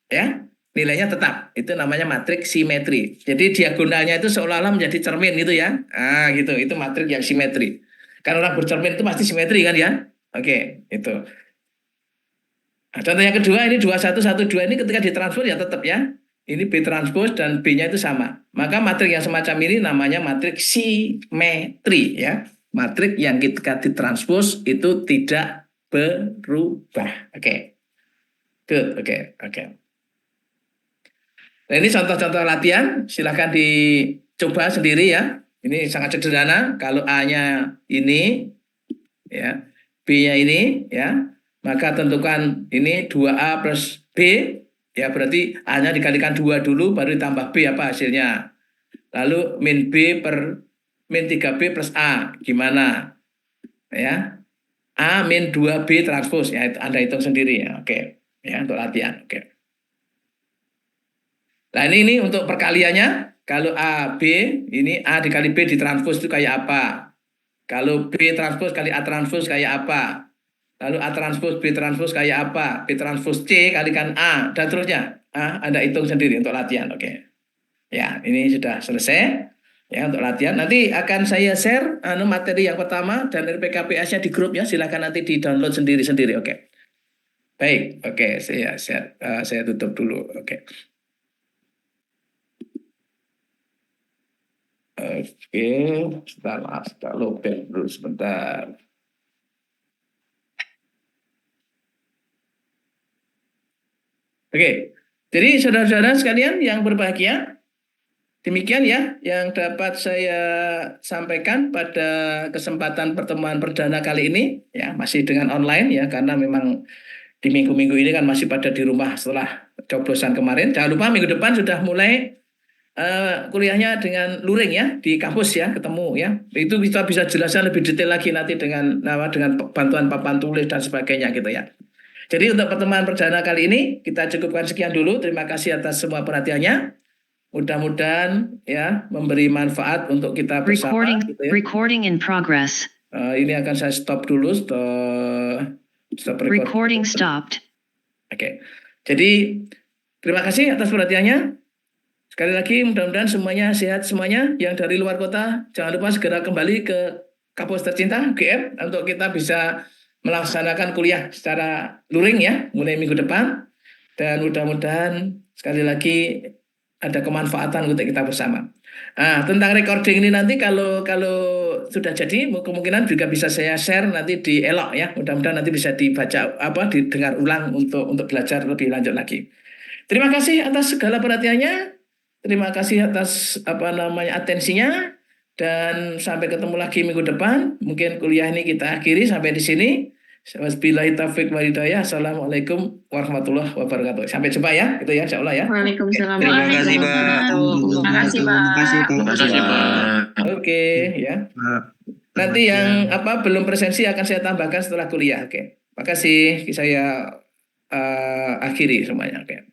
ya, nilainya tetap. Itu namanya matriks simetri. Jadi diagonalnya itu seolah-olah menjadi cermin gitu ya. Ah, gitu. Itu matriks yang simetri. Kan orang bercermin itu pasti simetri kan ya? Oke, itu. Nah, contoh yang kedua ini 21 1 2 ini ketika ditranspose ya tetap ya. Ini B transpose dan B-nya itu sama. Maka matriks yang semacam ini namanya matriks simetri ya. Matriks yang ketika ditranspose itu tidak berubah. Oke. Good. Oke. Nah, ini contoh-contoh latihan, silahkan dicoba sendiri ya. Ini sangat sederhana. Kalau A-nya ini, ya, B-nya ini, ya, maka tentukan ini 2A plus B, ya berarti A-nya dikalikan 2 dulu, baru ditambah B apa hasilnya. Lalu min B per min 3B plus A, gimana? Ya, A min 2B transpose, ya Anda hitung sendiri ya, oke. Ya, untuk latihan, oke. Nah ini untuk perkaliannya, Kalau A, B, ini A dikali B ditranspos itu kayak apa? Kalau B transpos kali A transpos kayak apa? Lalu A transpos B transpos kayak apa? B transpos C kalikan A dan seterusnya. Anda hitung sendiri untuk latihan, oke. Ya, ini sudah selesai ya untuk latihan. Nanti akan saya share materi yang pertama dan RPKPS-nya di grup ya. Silakan nanti di-download sendiri-sendiri, oke. Baik, oke, saya tutup dulu, oke. Oke, sebentar, loading dulu sebentar. Oke, jadi saudara-saudara sekalian yang berbahagia, demikian ya yang dapat saya sampaikan pada kesempatan pertemuan perdana kali ini ya, masih dengan online ya, karena memang di minggu-minggu ini kan masih pada di rumah setelah coblosan kemarin. Jangan lupa minggu depan sudah mulai kuliahnya dengan luring ya di kampus ya, ketemu ya. Itu kita bisa jelaskan lebih detail lagi nanti dengan bantuan papan tulis dan sebagainya gitu ya. Jadi untuk pertemuan perdana kali ini kita cukupkan sekian dulu. Terima kasih atas semua perhatiannya. Mudah-mudahan ya memberi manfaat untuk kita bersama. Gitu ya. Recording in progress. Ini akan saya stop dulu. Stop Recording stopped. Oke. Jadi terima kasih atas perhatiannya. Sekali lagi mudah-mudahan semuanya sehat semuanya. Yang dari luar kota jangan lupa segera kembali ke kampus tercinta UGM untuk kita bisa melaksanakan kuliah secara luring ya mulai minggu depan, dan mudah-mudahan sekali lagi ada kemanfaatan untuk kita bersama. Tentang recording ini nanti kalau sudah jadi kemungkinan juga bisa saya share nanti di Elok ya, mudah-mudahan nanti bisa dibaca didengar ulang untuk belajar lebih lanjut lagi. Terima kasih atas segala perhatiannya, terima kasih atas atensinya. Dan sampai ketemu lagi minggu depan. Mungkin kuliah ini kita akhiri sampai di sini. Wabillahi taufiq wal hidayah. Assalamualaikum warahmatullahi wabarakatuh. Sampai jumpa ya, itu ya, insyaallah ya. Waalaikumsalam. Terima kasih, Pak. Terima kasih, Pak. Terima kasih, Pak. Oke, ya. Nanti yang belum presensi akan saya tambahkan setelah kuliah. Oke. Makasih, saya akhiri semuanya. Oke.